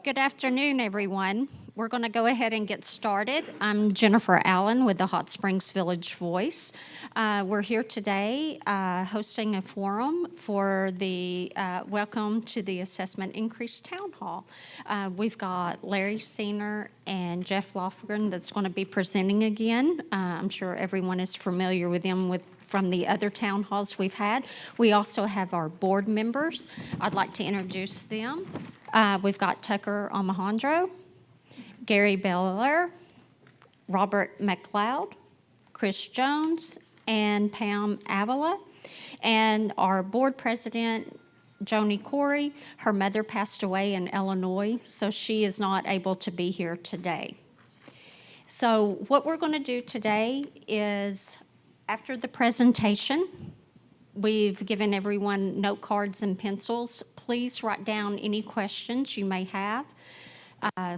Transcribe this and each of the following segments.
Good afternoon, everyone. We're going to go ahead and get started. I'm Jennifer Allen with the Hot Springs Village Voice. We're here today hosting a forum for the Welcome to the Assessment Increase Town Hall. We've got Larry Senior and Jeff Lofgren that's going to be presenting again. I'm sure everyone is familiar with them from the other town halls we've had. We also have our board members. I'd like to introduce them. We've got Tucker Alejandro, Gary Beller, Robert McLeod, Chris Jones, and Pam Avila. And our board president, Joni Corey, her mother passed away in Illinois, so she is not able to be here today. So what we're going to do today is, after the presentation, we've given everyone note cards and pencils. Please write down any questions you may have.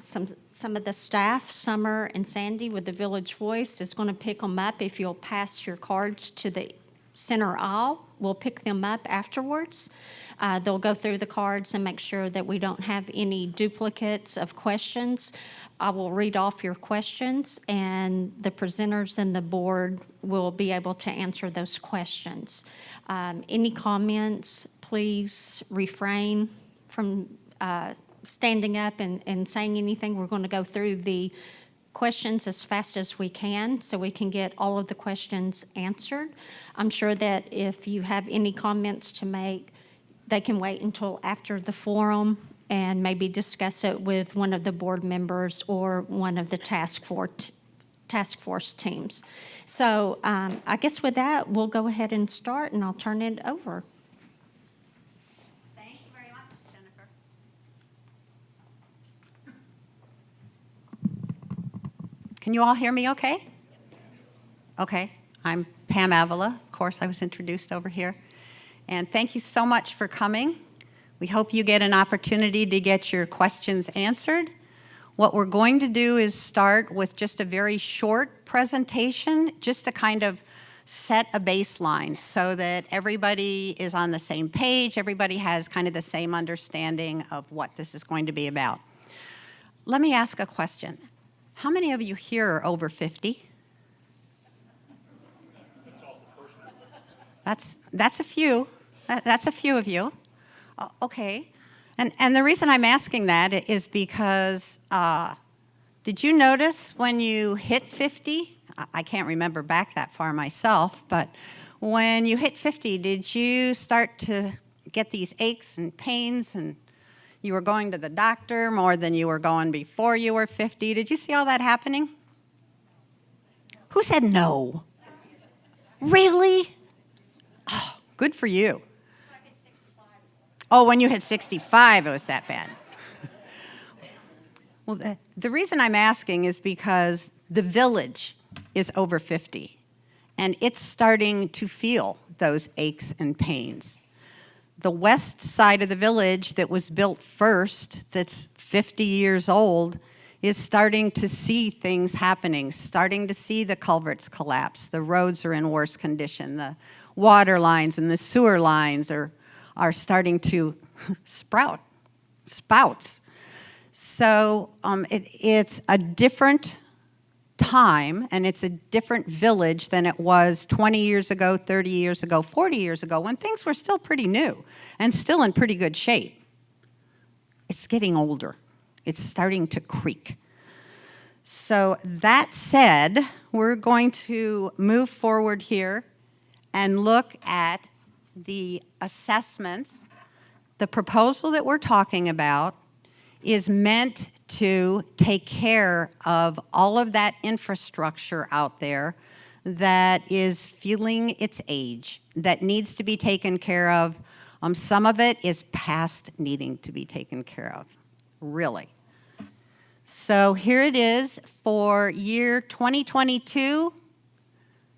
Some of the staff, Summer and Sandy with the Village Voice, is going to pick them up. If you'll pass your cards to the center aisle, we'll pick them up afterwards. They'll go through the cards and make sure that we don't have any duplicates of questions. I will read off your questions, and the presenters and the board will be able to answer those questions. Any comments, please refrain from standing up and saying anything. We're going to go through the questions as fast as we can so we can get all of the questions answered. I'm sure that if you have any comments to make, they can wait until after the forum and maybe discuss it with one of the board members or one of the task force teams. So I guess with that, we'll go ahead and start, and I'll turn it over. Thank you very much, Jennifer. Can you all hear me okay? Okay. I'm Pam Avila. Of course, I was introduced over here. And thank you so much for coming. We hope you get an opportunity to get your questions answered. What we're going to do is start with just a very short presentation, just to kind of set a baseline so that everybody is on the same page, everybody has kind of the same understanding of what this is going to be about. Let me ask a question. How many of you here are over 50? That's a few. That's a few of you. Okay. And the reason I'm asking that is because did you notice when you hit 50? I can't remember back that far myself, but when you hit 50, did you start to get these aches and pains, and you were going to the doctor more than you were going before you were 50? Did you see all that happening? Who said no? Really? Oh, good for you. Oh, when you hit 65, it was that bad. Well, the reason I'm asking is because the village is over 50, and it's starting to feel those aches and pains. The west side of the village that was built first, that's 50 years old, is starting to see things happening, starting to see the culverts collapse. The roads are in worse condition. The water lines and the sewer lines are starting to spouts. So it's a different time, and it's a different village than it was 20 years ago, 30 years ago, 40 years ago, when things were still pretty new and still in pretty good shape. It's getting older. It's starting to creak. So that said, we're going to move forward here and look at the assessments. The proposal that we're talking about is meant to take care of all of that infrastructure out there that is feeling its age, that needs to be taken care of. Some of it is past needing to be taken care of, really. So here it is for year 2022,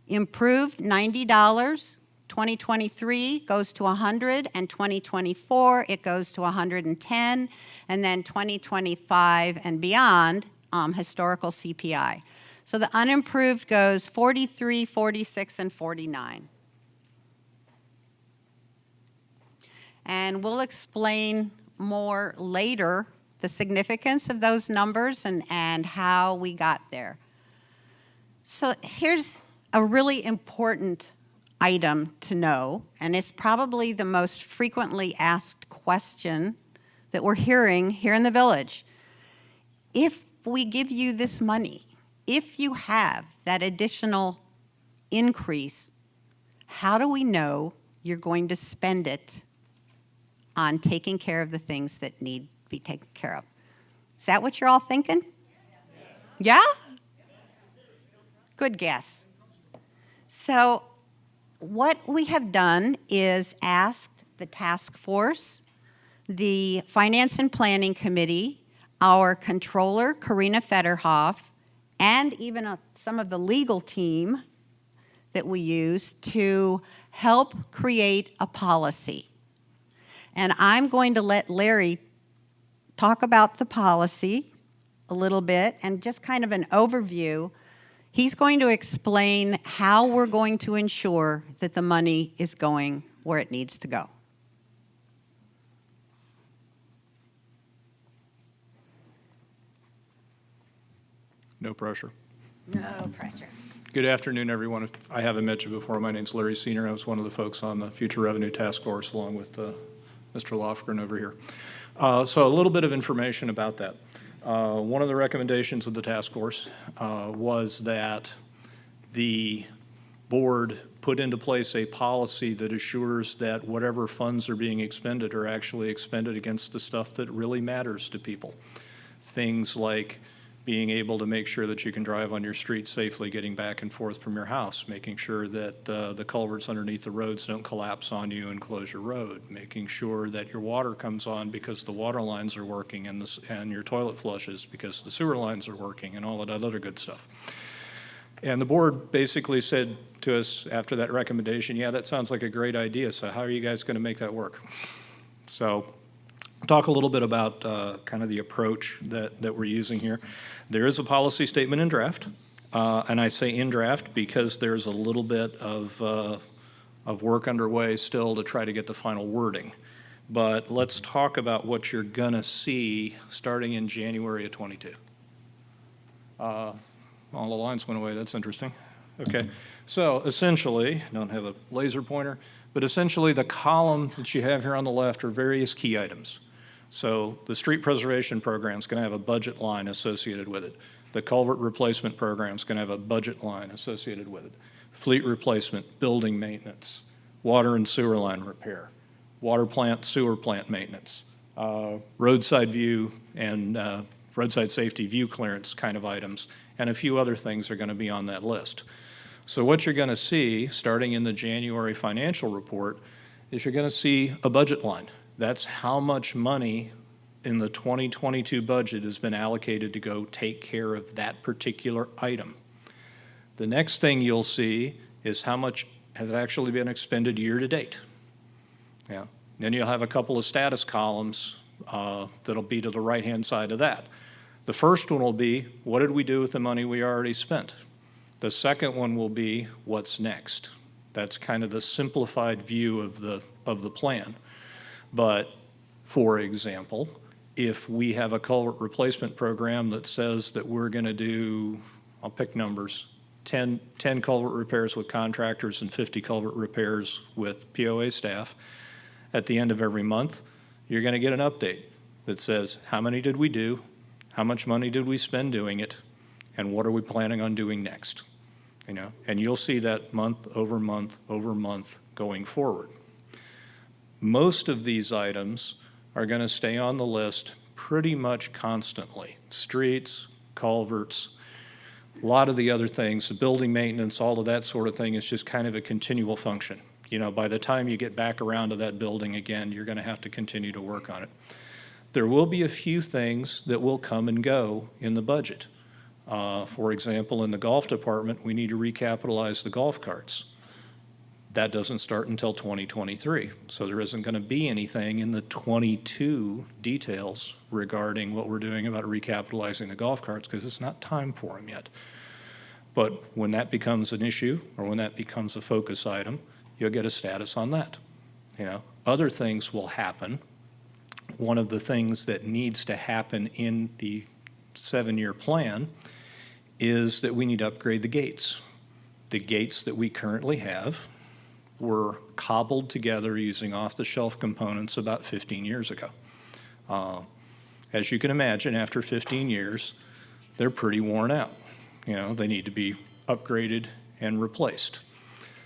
improved $90. 2023 goes to 100, and 2024 it goes to 110, and then 2025 and beyond, historical CPI. So the unimproved goes 43, 46, and 49. And we'll explain more later the significance of those numbers and how we got there. So here's a really important item to know, and it's probably the most frequently asked question that we're hearing here in the village. If we give you this money, if you have that additional increase, how do we know you're going to spend it on taking care of the things that need to be taken care of? Is that what you're all thinking? Yeah? Good guess. So what we have done is asked the task force, the Finance and Planning Committee, our controller, Karina Federhoff, and even some of the legal team that we use to help create a policy. And I'm going to let Larry talk about the policy a little bit and just kind of an overview. He's going to explain how we're going to ensure that the money is going where it needs to go. No pressure. No pressure. Good afternoon, everyone. If I haven't met you before, my name's Larry Senior. I was one of the folks on the Future Revenue Task Force along with Mr. Lofgren over here. So a little bit of information about that. One of the recommendations of the task force was that the board put into place a policy that assures that whatever funds are being expended are actually expended against the stuff that really matters to people. Things like being able to make sure that you can drive on your street safely getting back and forth from your house, making sure that the culverts underneath the roads don't collapse on you and close your road, making sure that your water comes on because the water lines are working and your toilet flushes because the sewer lines are working and all of that other good stuff. And the board basically said to us after that recommendation, yeah, that sounds like a great idea, so how are you guys going to make that work? So talk a little bit about kind of the approach that we're using here. There is a policy statement in draft, and I say in draft because there's a little bit of work underway still to try to get the final wording. But let's talk about what you're gonna see starting in January of '22. All the lines went away, that's interesting. Okay, so essentially, I don't have a laser pointer, but essentially the column that you have here on the left are various key items. So the street preservation program is going to have a budget line associated with it. The culvert replacement program is going to have a budget line associated with it. Fleet replacement, building maintenance, water and sewer line repair, water plant, sewer plant maintenance, roadside view and roadside safety view clearance kind of items, and a few other things are going to be on that list. So what you're going to see starting in the January financial report is you're going to see a budget line. That's how much money in the 2022 budget has been allocated to go take care of that particular item. The next thing you'll see is how much has actually been expended year to date. Yeah. Then you'll have a couple of status columns that'll be to the right-hand side of that. The first one will be, what did we do with the money we already spent? The second one will be, what's next? That's kind of the simplified view of the plan. But, for example, if we have a culvert replacement program that says that we're going to do, I'll pick numbers, 10 culvert repairs with contractors and 50 culvert repairs with POA staff, at the end of every month, you're going to get an update that says, how many did we do, how much money did we spend doing it, and what are we planning on doing next? You know, and you'll see that month over month over month going forward. Most of these items are going to stay on the list pretty much constantly. Streets, culverts, a lot of the other things, the building maintenance, all of that sort of thing is just kind of a continual function. You know, by the time you get back around to that building again, you're going to have to continue to work on it. There will be a few things that will come and go in the budget. For example, in the golf department, we need to recapitalize the golf carts. That doesn't start until 2023, so there isn't going to be anything in the 22 details regarding what we're doing about recapitalizing the golf carts because it's not time for them yet. But when that becomes an issue or when that becomes a focus item, you'll get a status on that. You know, other things will happen one of the things that needs to happen in the 7-year plan is that we need to upgrade the gates. The gates that we currently have were cobbled together using off-the-shelf components about 15 years ago. As you can imagine, after 15 years, they're pretty worn out. You know, they need to be upgraded and replaced.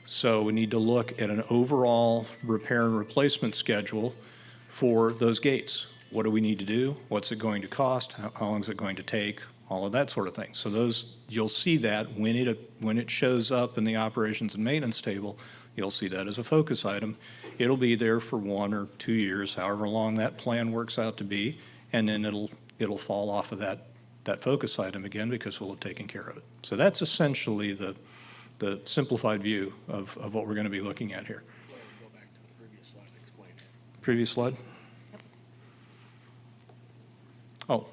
So we need to look at an overall repair and replacement schedule for those gates. What do we need to do? What's it going to cost? How long is it going to take? All of that sort of thing. So those, you'll see that when it shows up in the operations and maintenance table, you'll see that as a focus item. It'll be there for 1 or 2 years, however long that plan works out to be, and then it'll fall off of that focus item again because we'll have taken care of it. So that's essentially the simplified view of what we're going to be looking at here. Go back to the previous slide and explain it. Previous slide? Oh.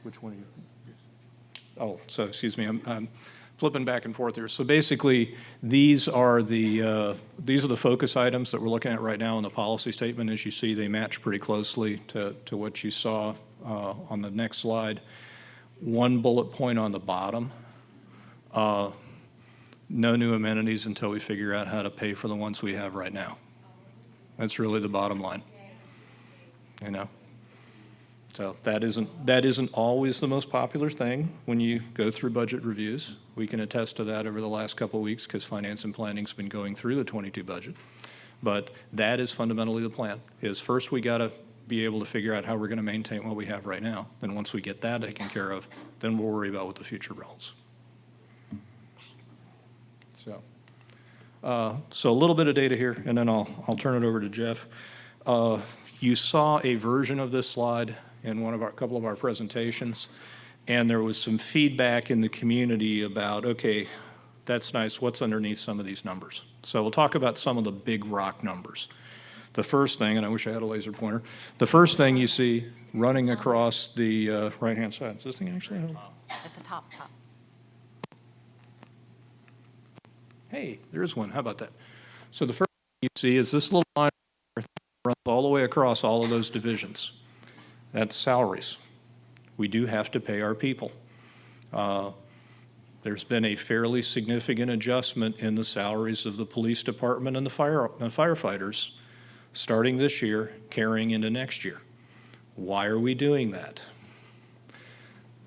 Which one are you? Oh, so excuse me, I'm flipping back and forth here. So basically, these are the focus items that we're looking at right now in the policy statement. As you see, they match pretty closely to what you saw on the next slide. One bullet point on the bottom, no new amenities until we figure out how to pay for the ones we have right now. That's really the bottom line, you know? So that isn't always the most popular thing when you go through budget reviews. We can attest to that over the last couple of weeks because finance and planning's been going through the 22 budget. But that is fundamentally the plan, is first we got to be able to figure out how we're going to maintain what we have right now. Then once we get that taken care of, then we'll worry about what the future holds. So a little bit of data here, and then I'll turn it over to Jeff. You saw a version of this slide in couple of our presentations, and there was some feedback in the community about, okay, that's nice, what's underneath some of these numbers? So we'll talk about some of the big rock numbers. The first thing, and I wish I had a laser pointer, the first thing you see running across the right-hand side, is this thing actually? At the top. Hey, there's one, how about that? So the first thing you see is this little line runs all the way across all of those divisions. That's salaries. We do have to pay our people. There's been a fairly significant adjustment in the salaries of the police department and the firefighters starting this year, carrying into next year. Why are we doing that?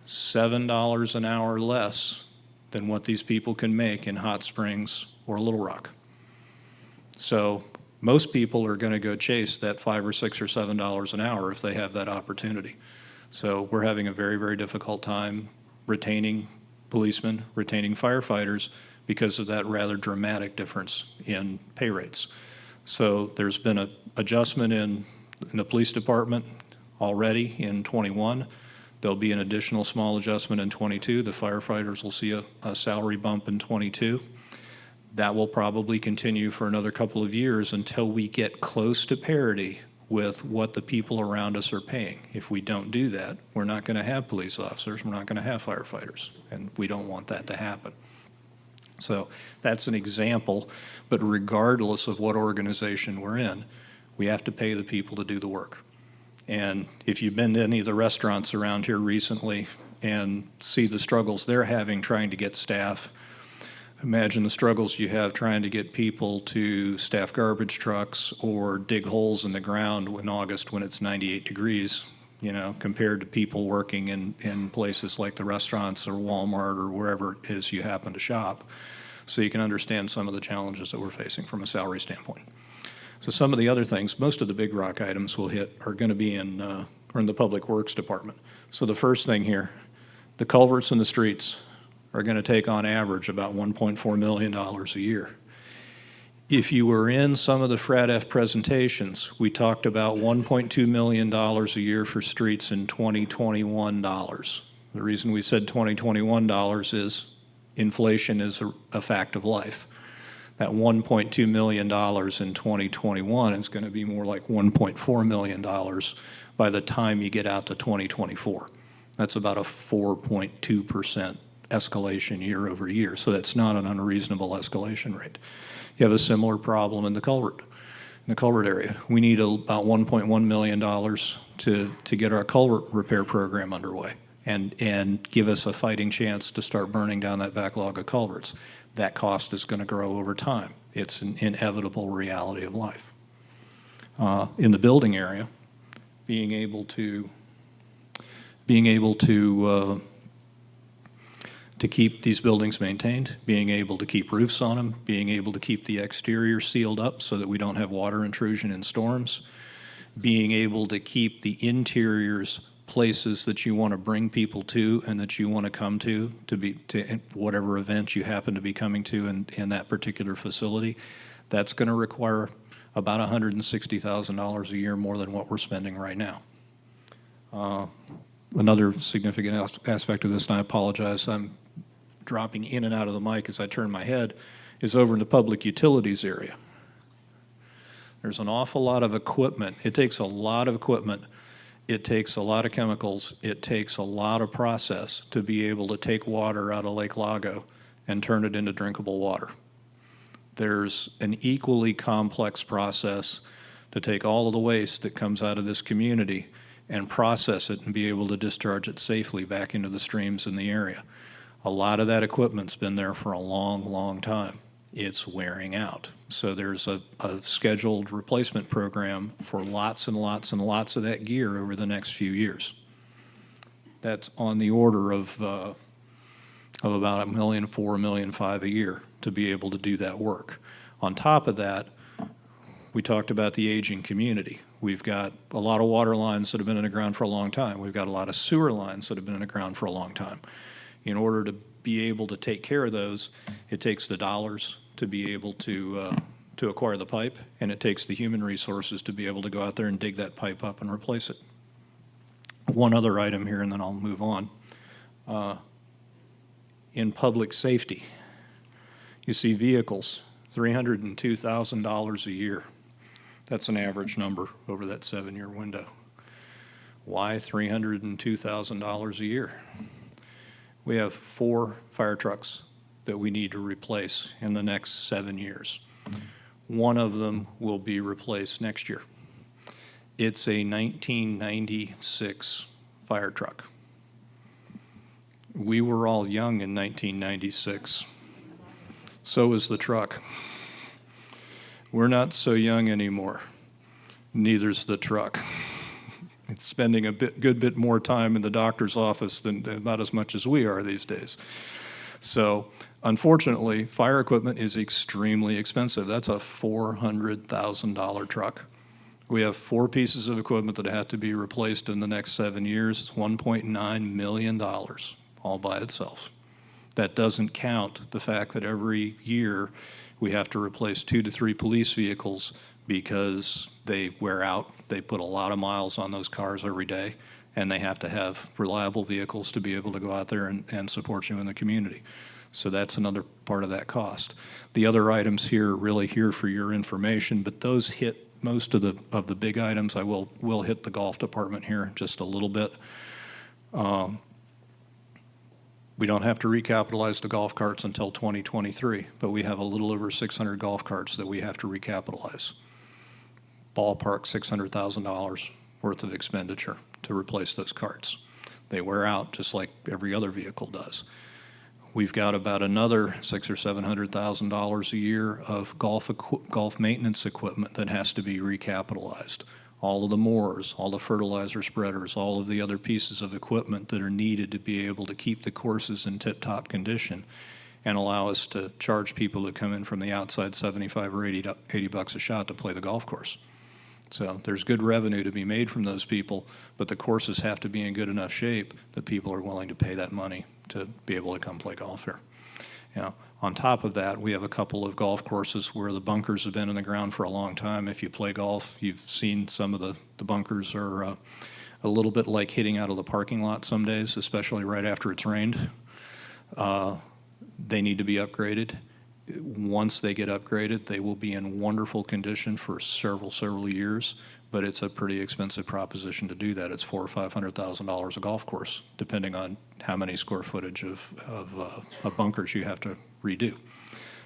$7 an hour less than what these people can make in Hot Springs or Little Rock. So most people are going to go chase that $5 or $6 or $7 an hour if they have that opportunity. So we're having a very, very difficult time retaining policemen, retaining firefighters because of that rather dramatic difference in pay rates. So there's been an adjustment in the police department already in 21. There'll be an additional small adjustment in 22. The firefighters will see a salary bump in 22. That will probably continue for another couple of years until we get close to parity with what the people around us are paying. If we don't do that, we're not going to have police officers, we're not going to have firefighters, and we don't want that to happen. So that's an example, but regardless of what organization we're in, we have to pay the people to do the work. And if you've been to any of the restaurants around here recently and see the struggles they're having trying to get staff, imagine the struggles you have trying to get people to staff garbage trucks or dig holes in the ground in August when it's 98 degrees, you know, compared to people working in places like the restaurants or Walmart or wherever it is you happen to shop. So you can understand some of the challenges that we're facing from a salary standpoint. So some of the other things, most of the big rock items we'll hit are going to be in the Public Works Department. So the first thing here, the culverts in the streets are going to take on average about $1.4 million a year. If you were in some of the FRADF presentations, we talked about $1.2 million a year for streets in 2021 dollars. The reason we said 2021 dollars is inflation is a fact of life. That $1.2 million in 2021 is going to be more like $1.4 million by the time you get out to 2024. That's about a 4.2% escalation year over year, so that's not an unreasonable escalation rate. You have a similar problem in the culvert. the culvert area. We need about $1.1 million to get our culvert repair program underway and give us a fighting chance to start burning down that backlog of culverts. That cost is going to grow over time. It's an inevitable reality of life. In the building area, being able to keep these buildings maintained, being able to keep roofs on them, being able to keep the exterior sealed up so that we don't have water intrusion in storms, being able to keep the interiors places that you want to bring people to and that you want to come to whatever event you happen to be coming to in that particular facility. That's going to require about $160,000 a year more than what we're spending right now. Another significant aspect of this, and I apologize, I'm dropping in and out of the mic as I turn my head, is over in the public utilities area. There's an awful lot of equipment. It takes a lot of equipment. It takes a lot of chemicals. It takes a lot of process to be able to take water out of Lake Lago and turn it into drinkable water. There's an equally complex process to take all of the waste that comes out of this community and process it and be able to discharge it safely back into the streams in the area. A lot of that equipment's been there for a long, long time. It's wearing out. So there's a scheduled replacement program for lots and lots and lots of that gear over the next few years. That's on the order of about $1.4 million, $1.5 million a year to be able to do that work. On top of that, we talked about the aging community. We've got a lot of water lines that have been in the ground for a long time. We've got a lot of sewer lines that have been in the ground for a long time. In order to be able to take care of those, it takes the dollars to be able to acquire the pipe, and it takes the human resources to be able to go out there and dig that pipe up and replace it. One other item here, and then I'll move on. In public safety, you see vehicles, $302,000 a year. That's an average number over that 7-year window. Why $302,000 a year? We have 4 fire trucks that we need to replace in the next 7 years. One of them will be replaced next year. It's a 1996 fire truck. We were all young in 1996. So is the truck. We're not so young anymore. Neither's the truck. It's spending a good bit more time in the doctor's office than about as much as we are these days. So unfortunately, fire equipment is extremely expensive. That's a $400,000 truck. We have 4 pieces of equipment that have to be replaced in the next 7 years. It's $1.9 million all by itself. That doesn't count the fact that every year we have to replace 2 to 3 police vehicles because they wear out. They put a lot of miles on those cars every day, and they have to have reliable vehicles to be able to go out there and support you in the community. So that's another part of that cost. The other items here are really here for your information, but those hit most of the big items. I will hit the golf department here just a little bit. We don't have to recapitalize the golf carts until 2023, but we have a little over 600 golf carts that we have to recapitalize. Ballpark $600,000 worth of expenditure to replace those carts. They wear out just like every other vehicle does. We've got about another $600,000 or $700,000 a year of golf maintenance equipment that has to be recapitalized. All of the mowers, all the fertilizer spreaders, all of the other pieces of equipment that are needed to be able to keep the courses in tip-top condition and allow us to charge people that come in from the outside $75 or $80 bucks a shot to play the golf course. So there's good revenue to be made from those people, but the courses have to be in good enough shape that people are willing to pay that money to be able to come play golf here. On top of that, we have a couple of golf courses where the bunkers have been in the ground for a long time. If you play golf, you've seen some of the bunkers are a little bit like hitting out of the parking lot some days, especially right after it's rained. They need to be upgraded. Once they get upgraded, they will be in wonderful condition for several years, but it's a pretty expensive proposition to do that. It's $400,000 or $500,000 a golf course, depending on how many square footage of bunkers you have to redo.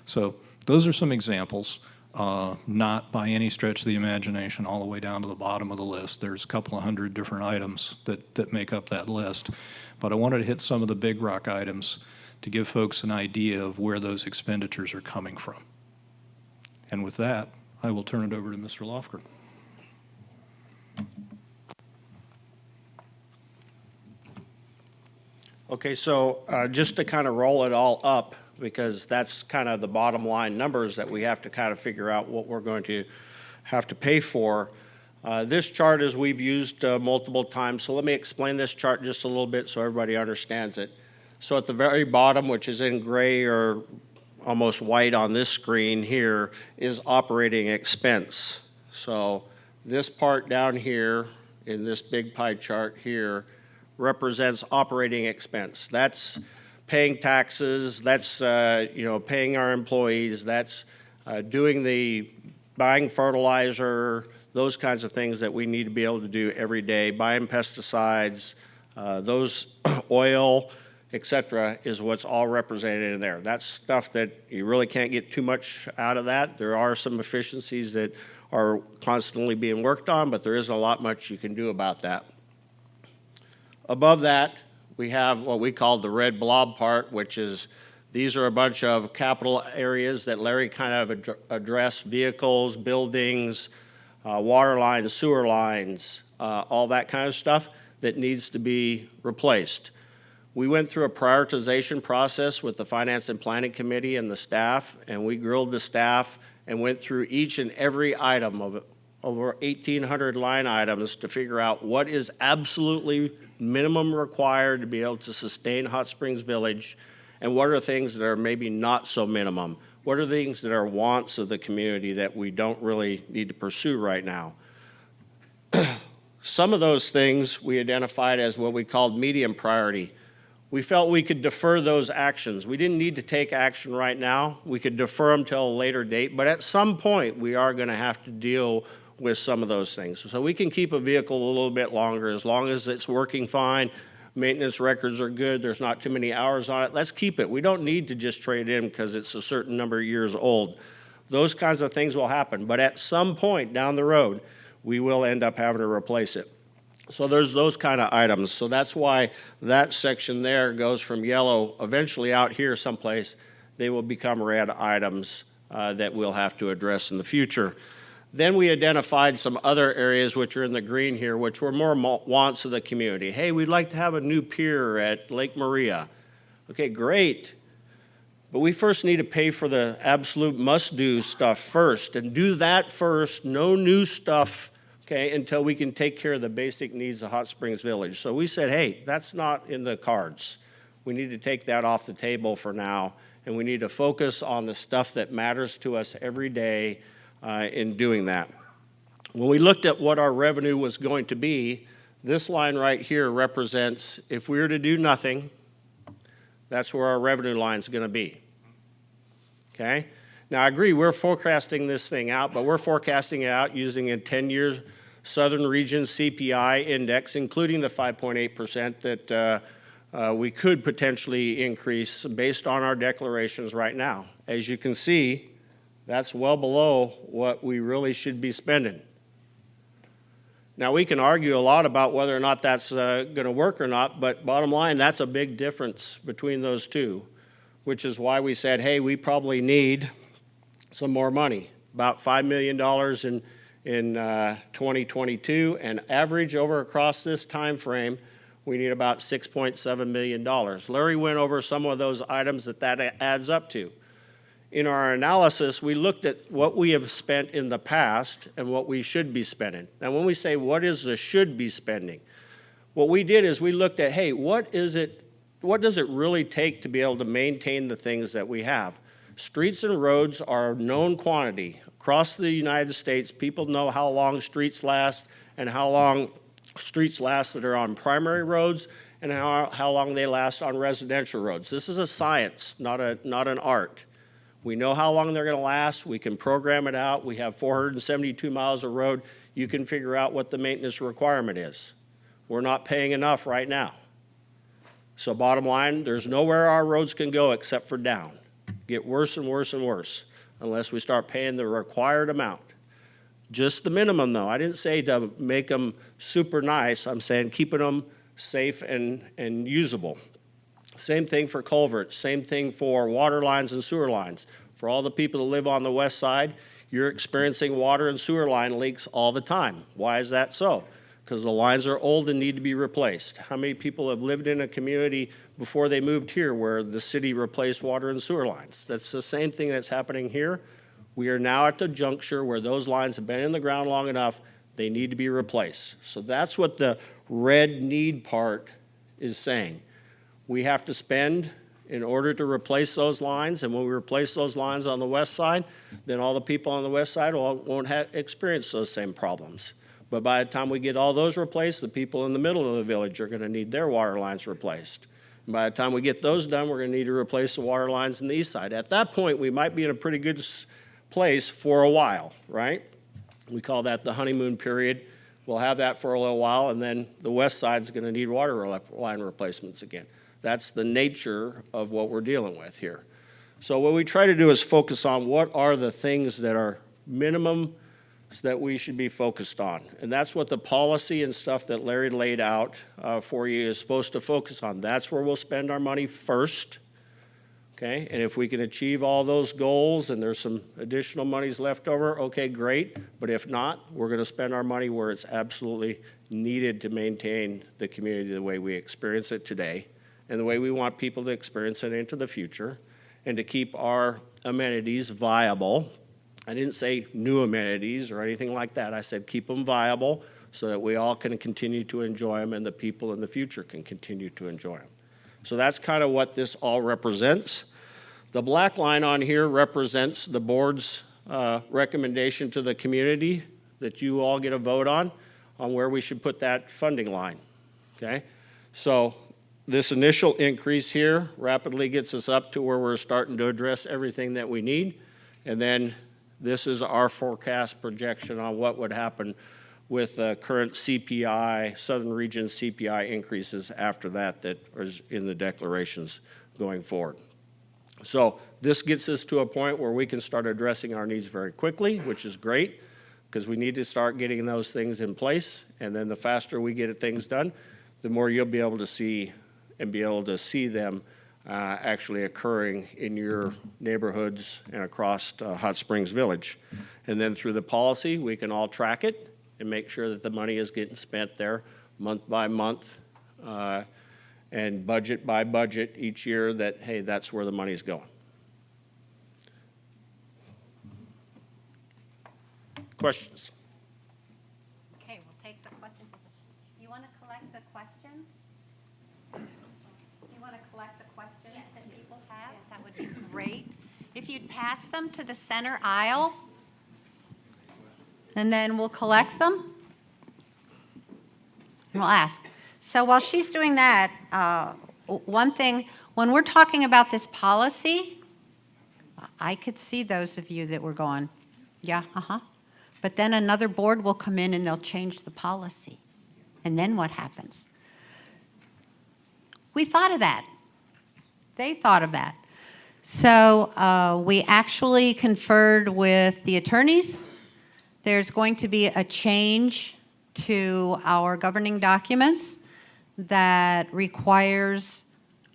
So those are some examples not by any stretch of the imagination all the way down to the bottom of the list. There's a couple of hundred different items that make up that list. But I wanted to hit some of the big rock items to give folks an idea of where those expenditures are coming from. And with that, I will turn it over to Mr. Lofgren. Okay, so just to kind of roll it all up, because that's kind of the bottom line numbers that we have to kind of figure out what we're going to have to pay for. This chart is we've used multiple times, so let me explain this chart just a little bit so everybody understands it. So at the very bottom, which is in gray or almost white on this screen here, is operating expense. So this part down here in this big pie chart here represents operating expense. That's paying taxes, that's paying our employees, that's buying fertilizer, those kinds of things that we need to be able to do every day, buying pesticides, those oil, etc., is what's all represented in there. That's stuff that you really can't get too much out of that. There are some efficiencies that are constantly being worked on, but there isn't a lot much you can do about that. Above that, we have what we call the red blob part, which is these are a bunch of capital areas that Larry kind of addressed: vehicles, buildings, water lines, sewer lines, all that kind of stuff that needs to be replaced. We went through a prioritization process with the Finance and Planning Committee and the staff, and we grilled the staff and went through each and every item of over 1,800 line items to figure out what is absolutely minimum required to be able to sustain Hot Springs Village, and what are things that are maybe not so minimum. What are things that are wants of the community that we don't really need to pursue right now? Some of those things we identified as what we called medium priority. We felt we could defer those actions. We didn't need to take action right now. We could defer them till a later date, but at some point we are going to have to deal with some of those things. So we can keep a vehicle a little bit longer as long as it's working fine, maintenance records are good, there's not too many hours on it. Let's keep it. We don't need to just trade in because it's a certain number of years old. Those kinds of things will happen, but at some point down the road, we will end up having to replace it. So there's those kind of items. So that's why that section there goes from yellow, eventually out here someplace, they will become red items that we'll have to address in the future. Then we identified some other areas which are in the green here, which were more wants of the community. Hey, we'd like to have a new pier at Lake Maria. Okay, great. But we first need to pay for the absolute must-do stuff first, and do that first, no new stuff, okay, until we can take care of the basic needs of Hot Springs Village. So we said, hey, that's not in the cards. We need to take that off the table for now, and we need to focus on the stuff that matters to us every day in doing that. When we looked at what our revenue was going to be, this line right here represents, if we were to do nothing, that's where our revenue line is going to be. Okay? Now, I agree, we're forecasting this thing out, but we're forecasting it out using a 10-year Southern Region CPI index, including the 5.8% that we could potentially increase based on our declarations right now. As you can see, that's well below what we really should be spending. Now, we can argue a lot about whether or not that's going to work or not, but bottom line, that's a big difference between those two, which is why we said, hey, we probably need some more money, about $5 million in 2022, and average over across this time frame, we need about $6.7 million. Larry went over some of those items that adds up to. In our analysis, we looked at what we have spent in the past and what we should be spending. Now, when we say what is the should be spending, what we did is we looked at, hey, what does it really take to be able to maintain the things that we have? Streets and roads are a known quantity. Across the United States, people know how long streets last and how long streets last that are on primary roads and how long they last on residential roads. This is a science, not an art. We know how long they're going to last. We can program it out. We have 472 miles of road. You can figure out what the maintenance requirement is. We're not paying enough right now. So bottom line, there's nowhere our roads can go except for down. Get worse and worse and worse. unless we start paying the required amount. Just the minimum, though. I didn't say to make them super nice. I'm saying keeping them safe and usable. Same thing for culverts. Same thing for water lines and sewer lines. For all the people that live on the west side, you're experiencing water and sewer line leaks all the time. Why is that so? Because the lines are old and need to be replaced. How many people have lived in a community before they moved here where the city replaced water and sewer lines? That's the same thing that's happening here. We are now at the juncture where those lines have been in the ground long enough, they need to be replaced. So that's what the red need part is saying. We have to spend in order to replace those lines, and when we replace those lines on the west side, then all the people on the west side won't experience those same problems. But by the time we get all those replaced, the people in the middle of the village are going to need their water lines replaced. And by the time we get those done, we're going to need to replace the water lines in the east side. At that point, we might be in a pretty good place for a while, right? We call that the honeymoon period. We'll have that for a little while, and then the west side's going to need water line replacements again. That's the nature of what we're dealing with here. So what we try to do is focus on what are the things that are minimum that we should be focused on. And that's what the policy and stuff that Larry laid out for you is supposed to focus on. That's where we'll spend our money first. Okay, and if we can achieve all those goals and there's some additional monies left over, okay, great. But if not, we're going to spend our money where it's absolutely needed to maintain the community the way we experience it today and the way we want people to experience it into the future, and to keep our amenities viable. I didn't say new amenities or anything like that. I said keep them viable so that we all can continue to enjoy them and the people in the future can continue to enjoy them. So that's kind of what this all represents. The black line on here represents the board's recommendation to the community that you all get a vote on where we should put that funding line, okay? So this initial increase here rapidly gets us up to where we're starting to address everything that we need. And then this is our forecast projection on what would happen with the current CPI, Southern Region CPI increases after that is in the declarations going forward. So this gets us to a point where we can start addressing our needs very quickly, which is great, because we need to start getting those things in place. And then the faster we get things done, the more you'll be able to see them actually occurring in your neighborhoods and across Hot Springs Village. And then through the policy, we can all track it and make sure that the money is getting spent there month by month and budget by budget each year that, hey, that's where the money's going. Questions? Okay, we'll take the questions. You want to collect the questions? You want to collect the questions that people have? That would be great. If you'd pass them to the center aisle, and then we'll collect them. And we'll ask. So while she's doing that, one thing, when we're talking about this policy, I could see those of you that were going, yeah, But then another board will come in and they'll change the policy. And then what happens? We thought of that. They thought of that. So we actually conferred with the attorneys. There's going to be a change to our governing documents that requires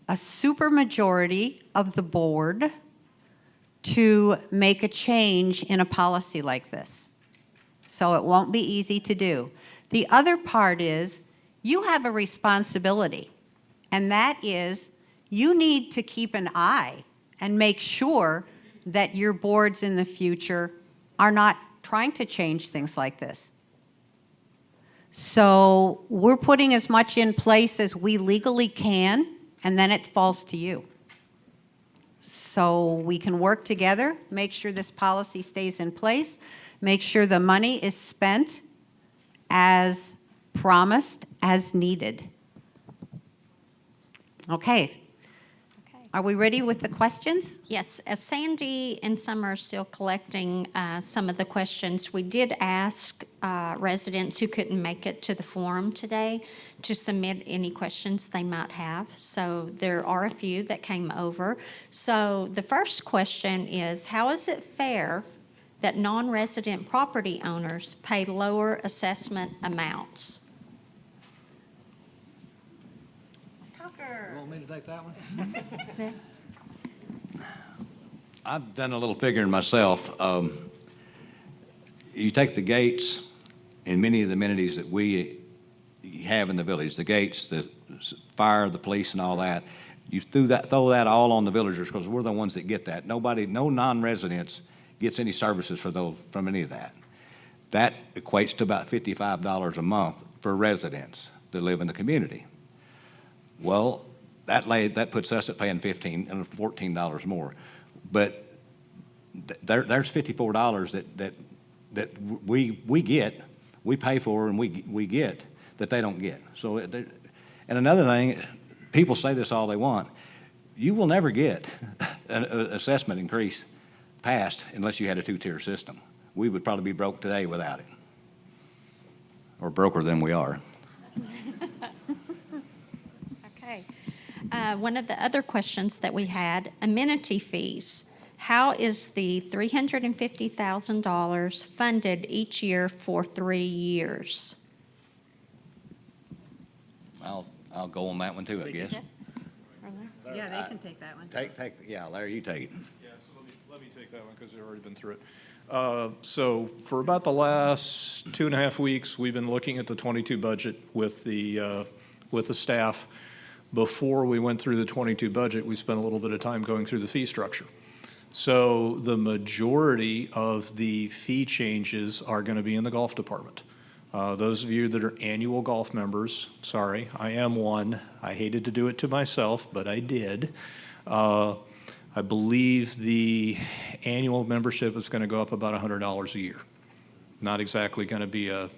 a supermajority of the board to make a change in a policy like this. So it won't be easy to do. The other part is you have a responsibility, and that is you need to keep an eye and make sure that your boards in the future are not trying to change things like this. So we're putting as much in place as we legally can, and then it falls to you. So we can work together, make sure this policy stays in place, make sure the money is spent as promised, as needed. Okay. Are we ready with the questions? Yes, as Sandy and Summer are still collecting some of the questions, we did ask residents who couldn't make it to the forum today to submit any questions they might have. So there are a few that came over. So the first question is, how is it fair that non-resident property owners pay lower assessment amounts? Tucker. Want me to take that one? Okay. I've done a little figuring myself. You take the gates and many of the amenities that we have in the village, the gates, the fire, the police and all that, you throw that all on the villagers because we're the ones that get that. No non-residents gets any services from any of that. That equates to about $55 a month for residents that live in the community. Well, that puts us at paying $15 and $14 more. But there's $54 that we get, we pay for and we get that they don't get. So, and another thing, people say this all they want, you will never get an assessment increase passed unless you had a two-tier system. We would probably be broke today without it, or broker than we are. Okay. One of the other questions that we had, amenity fees. How is the $350,000 funded each year for 3 years? I'll go on that one too, I guess. Yeah, they can take that one. Yeah, Larry, you take it. Yeah, so let me take that one because we've already been through it. So for about the last 2.5 weeks, we've been looking at the 22 budget with the staff. Before we went through the 22 budget, we spent a little bit of time going through the fee structure. So the majority of the fee changes are going to be in the golf department. Those of you that are annual golf members, sorry, I am one. I hated to do it to myself, but I did. I believe the annual membership is going to go up about $100 a year. Not exactly going to be a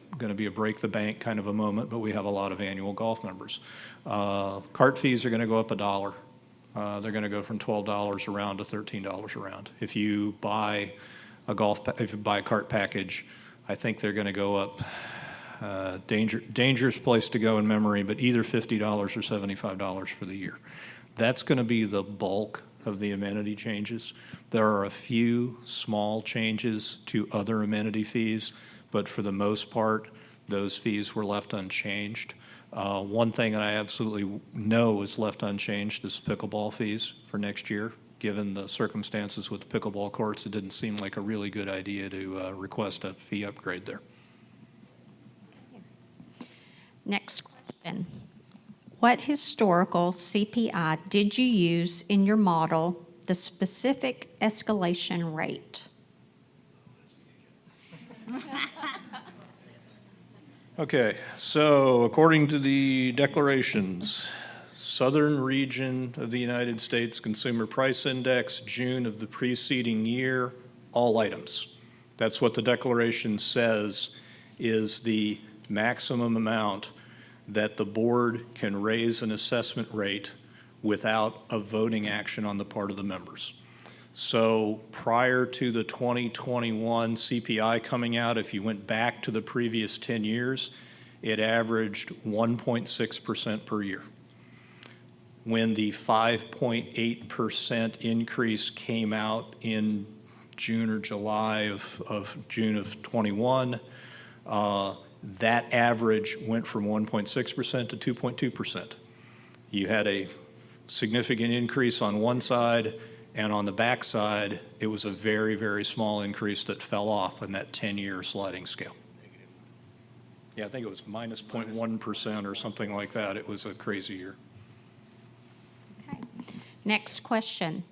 break the bank kind of a moment, but we have a lot of annual golf members. Cart fees are going to go up $1. They're going to go from $12 around to $13 around. If you buy a cart package, I think they're going to go up. Dangerous place to go in memory, but either $50 or $75 for the year. That's going to be the bulk of the amenity changes. There are a few small changes to other amenity fees, but for the most part, those fees were left unchanged. One thing that I absolutely know is left unchanged is pickleball fees for next year. Given the circumstances with the pickleball courts, it didn't seem like a really good idea to request a fee upgrade there. Next question. What historical CPI did you use in your model, the specific escalation rate? Okay, so according to the declarations, Southern region of the United States Consumer Price Index, June of the preceding year, all items. That's what the declaration says is the maximum amount that the board can raise an assessment rate without a voting action on the part of the members. So prior to the 2021 CPI coming out, if you went back to the previous 10 years, it averaged 1.6% per year. When the 5.8% increase came out in June or July of June of 21, that average went from 1.6% to 2.2%. You had a significant increase on one side, and on the back side, it was a very, very small increase that fell off in that 10-year sliding scale. Yeah, I think it was minus 0.1% or something like that. It was a crazy year. Okay. Next question.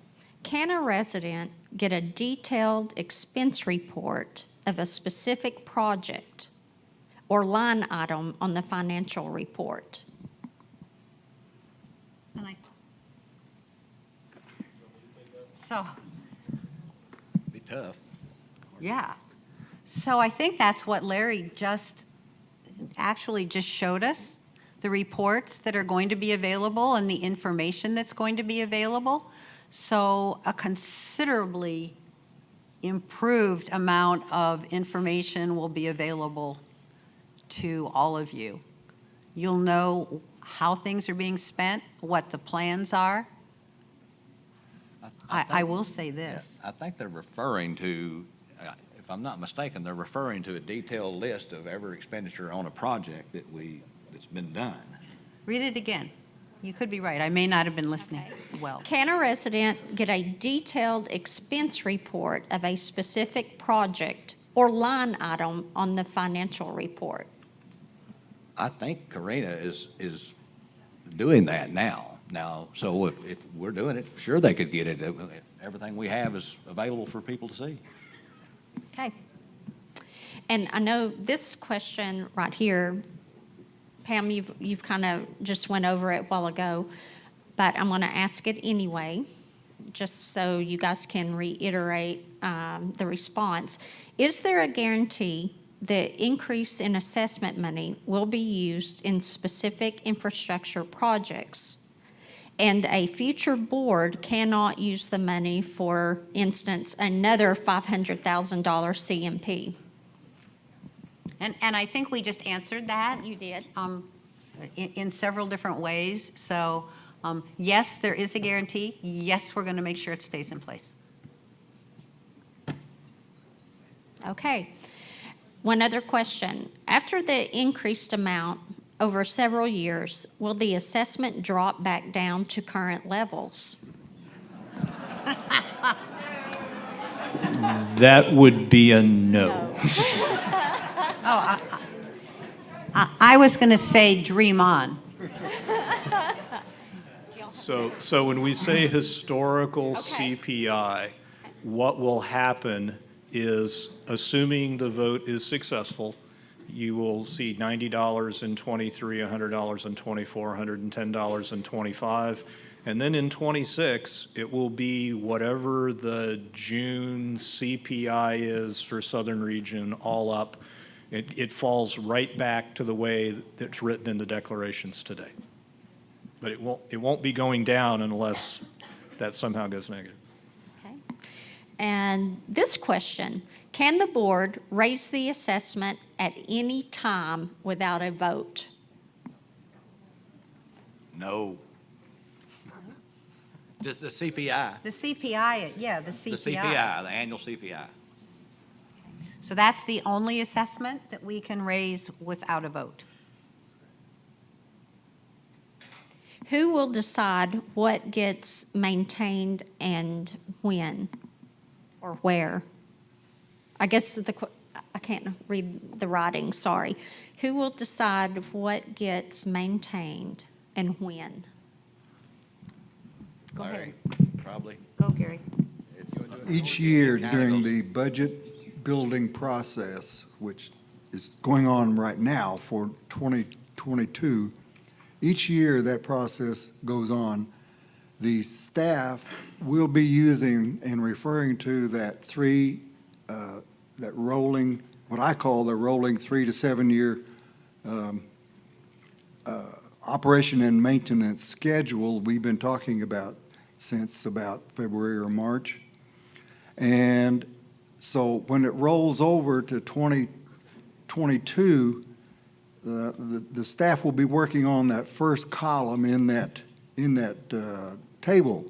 Can a resident get a detailed expense report of a specific project or line item on the financial report? So, Be tough. yeah. So I think that's what Larry just showed us, the reports that are going to be available and the information that's going to be available. So a considerably improved amount of information will be available to all of you. You'll know how things are being spent, what the plans are. I will say this. I think they're referring to, if I'm not mistaken, they're referring to a detailed list of every expenditure on a project that's been done. Read it again. You could be right. I may not have been listening well. Can a resident get a detailed expense report of a specific project or line item on the financial report? I think Karina is doing that now. So if we're doing it, sure they could get it. Everything we have is available for people to see. Okay. And I know this question right here, Pam, you've kind of just went over it a while ago, but I'm going to ask it anyway, just so you guys can reiterate the response. Is there a guarantee the increase in assessment money will be used in specific infrastructure projects, and a future board cannot use the money, for instance, another $500,000 CMP? And I think we just answered that. You did. In several different ways. So, yes, there is a guarantee. Yes, we're going to make sure it stays in place. Okay. One other question. After the increased amount over several years, will the assessment drop back down to current levels? That would be a no. I was going to say dream on. So when we say historical Okay. CPI, what will happen is, assuming the vote is successful, you will see $90 in '23, $100 in '24, $110 in '25, and then in '26, it will be whatever the June CPI is for Southern Region, all up. It falls right back to the way that's written in the declarations today. But it won't be going down unless that somehow goes negative. Okay. And this question, can the board raise the assessment at any time without a vote? No. Just the CPI. The CPI, yeah, the CPI. The CPI, the annual CPI. So that's the only assessment that we can raise without a vote. Who will decide what gets maintained and when or where? I guess I can't read the writing, sorry. Who will decide what gets maintained and when? Go ahead. Larry, probably. Go, Gary. Each year County during goes- the budget building process, which is going on right now for 2022, each year that process goes on, the staff will be using and referring to that rolling, what I call the rolling 3 to 7 year operation and maintenance schedule we've been talking about since about February or March. And so when it rolls over to 2022, the staff will be working on that first column in that table.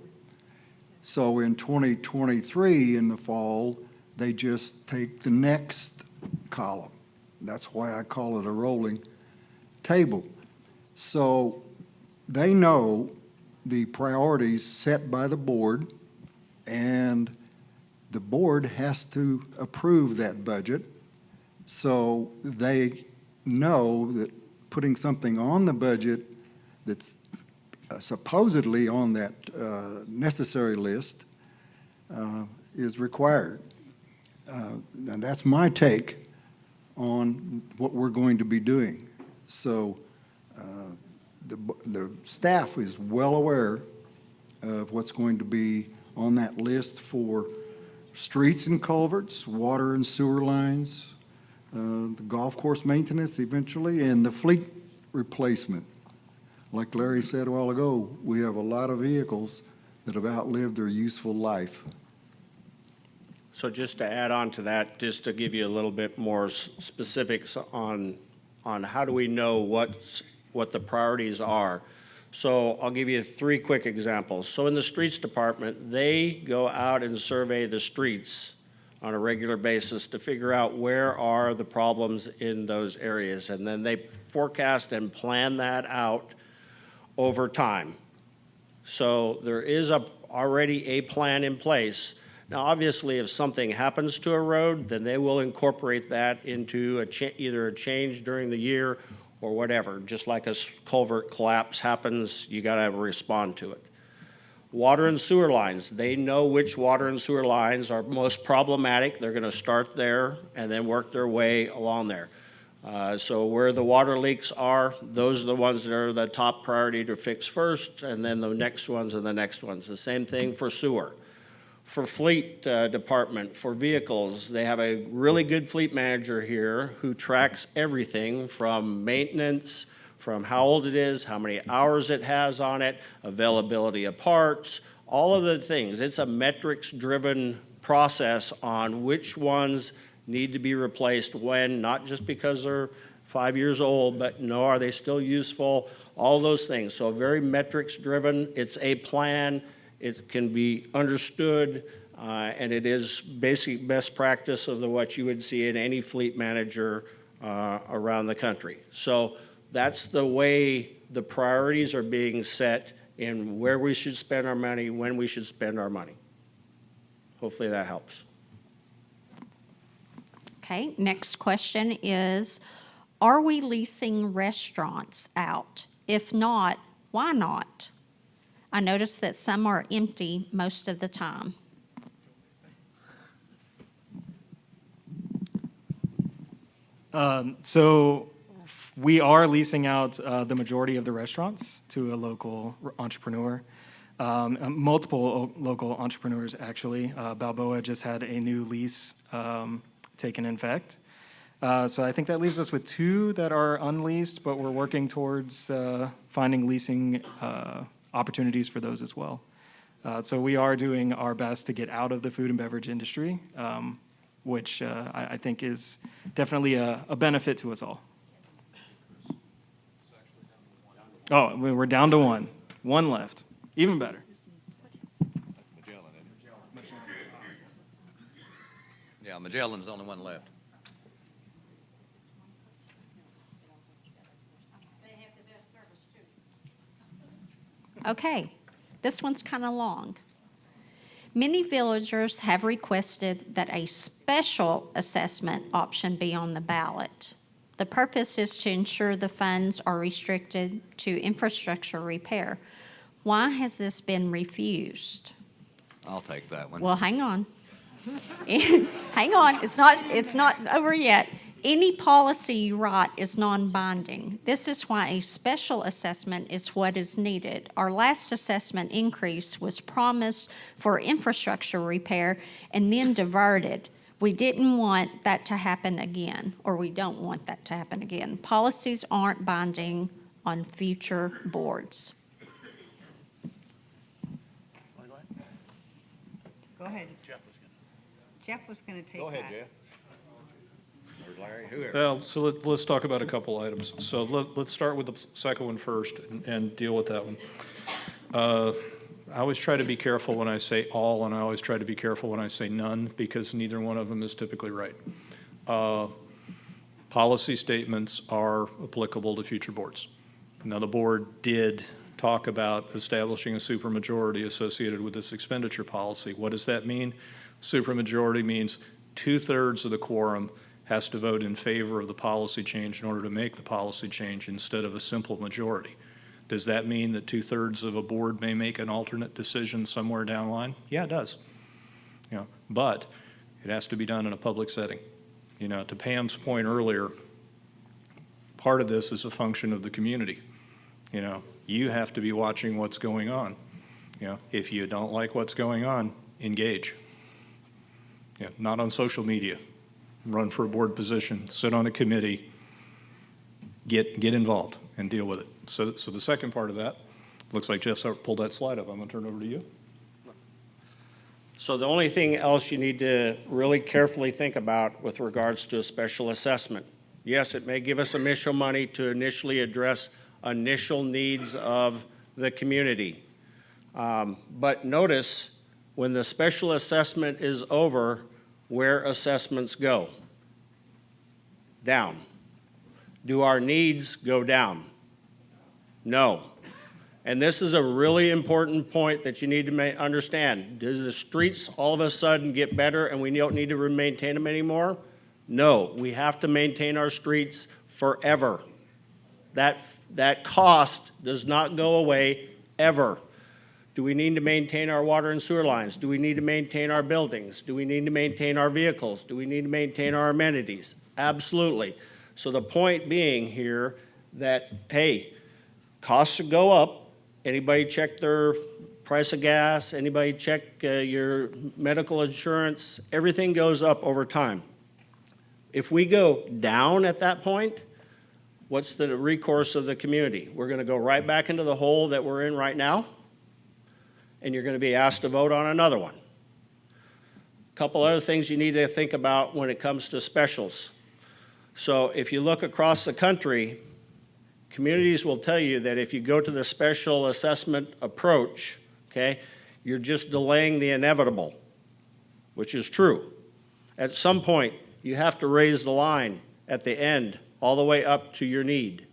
So in 2023, in the fall, they just take the next column. That's why I call it a rolling table. So they know the priorities set by the board, and the board has to approve that budget. So they know that putting something on the budget that's supposedly on that necessary list is required. And that's my take on what we're going to be doing. So the staff is well aware of what's going to be on that list for streets and culverts, water and sewer lines, the golf course maintenance eventually, and the fleet replacement. Like Larry said a while ago, we have a lot of vehicles that have outlived their useful life. So just to add on to that, just to give you a little bit more specifics on how do we know what the priorities are. So I'll give you 3 quick examples. So in the streets department, they go out and survey the streets on a regular basis to figure out where are the problems in those areas. And then they forecast and plan that out over time. So there is already a plan in place. Now, obviously, if something happens to a road, then they will incorporate that into either a change during the year or whatever. Just like a culvert collapse happens, you got to respond to it. Water and sewer lines, they know which water and sewer lines are most problematic. They're going to start there and then work their way along there. So where the water leaks are, those are the ones that are the top priority to fix first, and then the next ones and the next ones. The same thing for sewer. For fleet department, for vehicles, they have a really good fleet manager here who tracks everything from maintenance, from how old it is, how many hours it has on it, availability of parts, all of the things. It's a metrics-driven process on which ones need to be replaced when, not just because they're 5 years old, but no, are they still useful? All those things. So very metrics-driven. It's a plan. It can be understood, and it is basic best practice of what you would see in any fleet manager around the country. So that's the way the priorities are being set in where we should spend our money, when we should spend our money. Hopefully that helps. Okay, next question is, are we leasing restaurants out? If not, why not? I noticed that some are empty most of the time. So we are leasing out the majority of the restaurants to a local entrepreneur. Multiple local entrepreneurs, actually. Balboa just had a new lease taken in effect. So I think that leaves us with 2 that are unleased, but we're working towards finding leasing opportunities for those as well. So we are doing our best to get out of the food and beverage industry, which I think is definitely a benefit to us all. Oh, we're down to 1. 1 left. Even better. Yeah, Magellan's the only one left. Okay, this one's kind of long. Many villagers have requested that a special assessment option be on the ballot. The purpose is to ensure the funds are restricted to infrastructure repair. Why has this been refused? I'll take that one. Well, hang on. Hang on, it's not over yet. Any policy you write is non-binding. This is why a special assessment is what is needed. Our last assessment increase was promised for infrastructure repair and then diverted. We didn't want that to happen again, or we don't want that to happen again. Policies aren't binding on future boards. Go ahead. Jeff was going to take that. Go ahead, Jeff. Or Larry, whoever. Well, so let's talk about a couple items. So let's start with the second one first and deal with that one. I always try to be careful when I say all, and I always try to be careful when I say none, because neither one of them is typically right. Policy statements are applicable to future boards. Now, the board did talk about establishing a supermajority associated with this expenditure policy. What does that mean? Supermajority means 2/3 of the quorum has to vote in favor of the policy change in order to make the policy change instead of a simple majority. Does that mean that 2/3 of a board may make an alternate decision somewhere down the line? Yeah, it does. But it has to be done in a public setting. To Pam's point earlier, part of this is a function of the community. You have to be watching what's going on. If you don't like what's going on, engage. Not on social media. Run for a board position, sit on a committee, get involved and deal with it. So the second part of that, looks like Jeff pulled that slide up. I'm going to turn it over to you. So the only thing else you need to really carefully think about with regards to a special assessment, yes, it may give us initial money to initially address initial needs of the community. But notice, when the special assessment is over, where assessments go? Down. Do our needs go down? No. And this is a really important point that you need to understand. Do the streets all of a sudden get better and we don't need to maintain them anymore? No, we have to maintain our streets forever. That cost does not go away ever. Do we need to maintain our water and sewer lines? Do we need to maintain our buildings? Do we need to maintain our vehicles? Do we need to maintain our amenities? Absolutely. So the point being here that, hey, costs go up. Anybody check their price of gas? Anybody check your medical insurance? Everything goes up over time. If we go down at that point, what's the recourse of the community? We're going to go right back into the hole that we're in right now, and you're going to be asked to vote on another one. A couple other things you need to think about when it comes to specials. So if you look across the country, communities will tell you that if you go to the special assessment approach, okay, you're just delaying the inevitable, which is true. At some point, you have to raise the line at the end, all the way up to your need.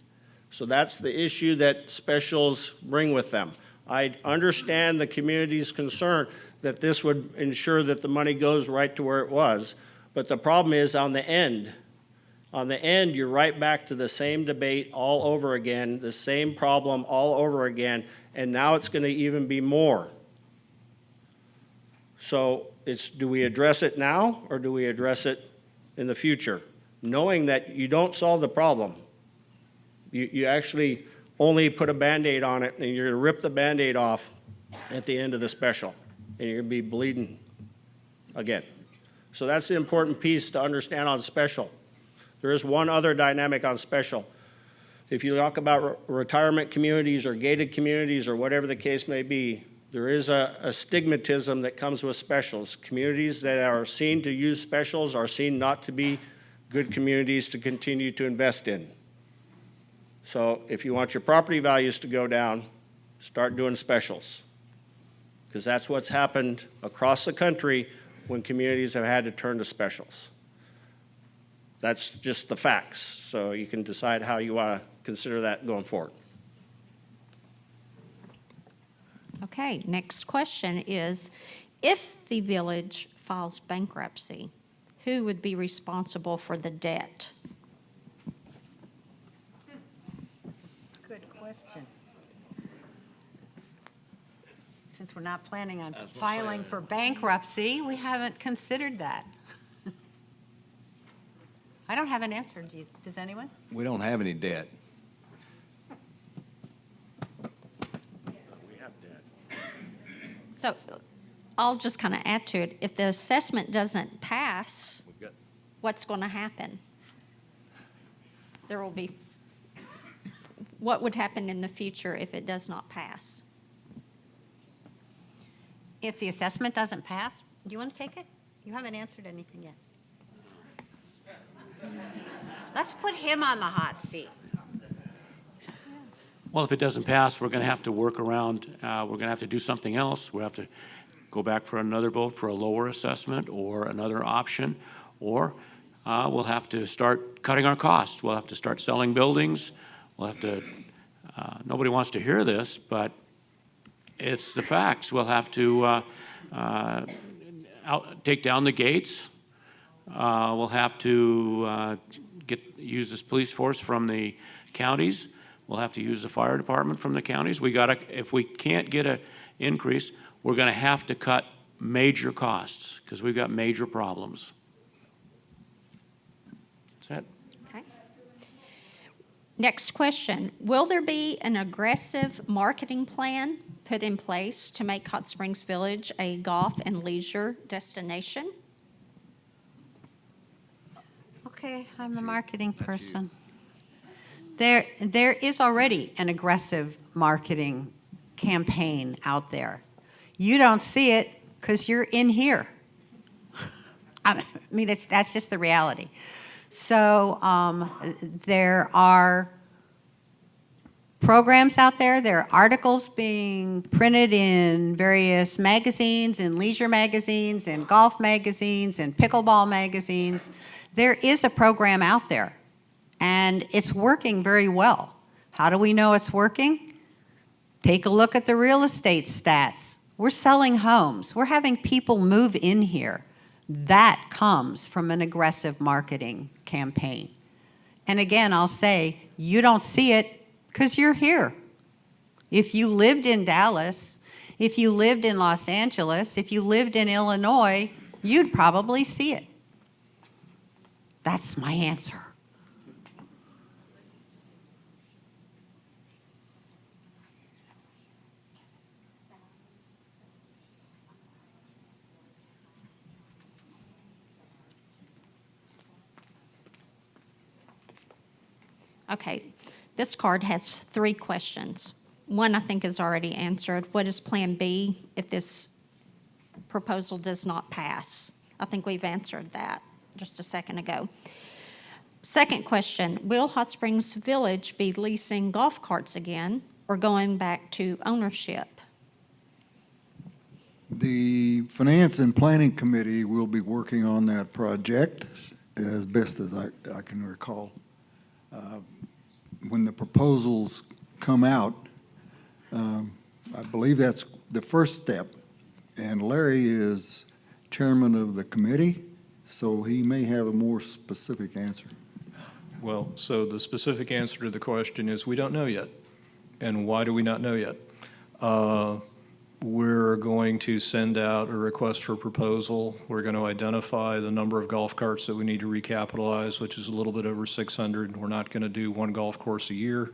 So that's the issue that specials bring with them. I understand the community's concern that this would ensure that the money goes right to where it was, but the problem is on the end, you're right back to the same debate all over again, the same problem all over again, and now it's going to even be more. So do we address it now or do we address it in the future? Knowing that you don't solve the problem. You actually only put a Band-Aid on it, and you're going to rip the Band-Aid off at the end of the special, and you're going to be bleeding again. So that's the important piece to understand on special. There is one other dynamic on special. If you talk about retirement communities or gated communities or whatever the case may be, there is a stigmatism that comes with specials. Communities that are seen to use specials are seen not to be good communities to continue to invest in. So if you want your property values to go down, start doing specials. Because that's what's happened across the country when communities have had to turn to specials. That's just the facts, so you can decide how you want to consider that going forward. Okay, next question is, if the village files bankruptcy, who would be responsible for the debt? Good question. Since we're not planning on filing for bankruptcy, we haven't considered that. I don't have an answer. Does anyone? We don't have any debt. We have debt. So I'll just kind of add to it. If the assessment doesn't pass, what's going to happen? There will be, what would happen in the future if it does not pass? If the assessment doesn't pass, do you want to take it? You haven't answered anything yet. Let's put him on the hot seat. Well, if it doesn't pass, we're going to have to work around, we're going to have to do something else. We'll have to go back for another vote for a lower assessment or another option, or we'll have to start cutting our costs. We'll have to start selling buildings. We'll have to, nobody wants to hear this, but it's the facts. We'll have to take down the gates. We'll have to use this police force from the counties. We'll have to use the fire department from the counties. If we can't get an increase, we're going to have to cut major costs because we've got major problems. That's it. Okay. Next question. Will there be an aggressive marketing plan put in place to make Hot Springs Village a golf and leisure destination? Okay, I'm the marketing person. There is already an aggressive marketing campaign out there. You don't see it because you're in here. I mean, that's just the reality. So there are programs out there. There are articles being printed in various magazines, in leisure magazines, in golf magazines, in pickleball magazines. There is a program out there, and it's working very well. How do we know it's working? Take a look at the real estate stats. We're selling homes. We're having people move in here. That comes from an aggressive marketing campaign. And again, I'll say, you don't see it because you're here. If you lived in Dallas, if you lived in Los Angeles, if you lived in Illinois, you'd probably see it. That's my answer. Okay, this card has 3 questions. One, I think, is already answered. What is Plan B if this proposal does not pass? I think we've answered that just a second ago. Second question, will Hot Springs Village be leasing golf carts again or going back to ownership? The Finance and Planning Committee will be working on that project as best as I can recall. When the proposals come out, I believe that's the first step. And Larry is chairman of the committee, so he may have a more specific answer. Well, so the specific answer to the question is we don't know yet. And why do we not know yet? We're going to send out a request for proposal. We're going to identify the number of golf carts that we need to recapitalize, which is a little bit over 600. We're not going to do one golf course a year.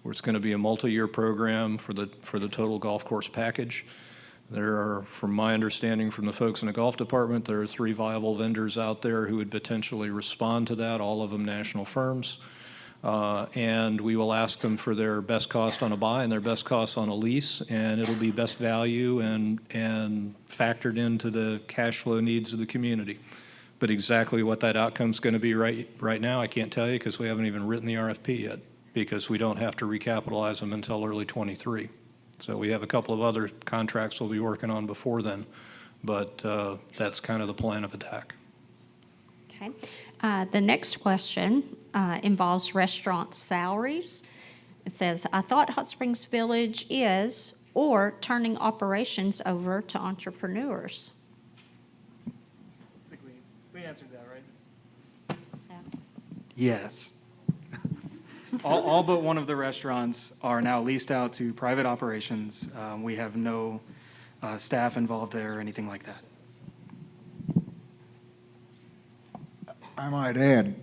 It's going to be a multi-year program for the total golf course package. There are, from my understanding from the folks in the golf department, there are 3 viable vendors out there who would potentially respond to that, all of them national firms. And we will ask them for their best cost on a buy and their best cost on a lease, and it'll be best value and factored into the cash flow needs of the community. But exactly what that outcome's going to be right now, I can't tell you because we haven't even written the RFP yet, because we don't have to recapitalize them until early '23. So we have a couple of other contracts we'll be working on before then, but that's kind of the plan of attack. Okay. The next question involves restaurant salaries. It says, I thought Hot Springs Village is, or turning operations over to entrepreneurs. I think we answered that, right? Yeah. Yes. All but one of the restaurants are now leased out to private operations. We have no staff involved there or anything like that. I might add,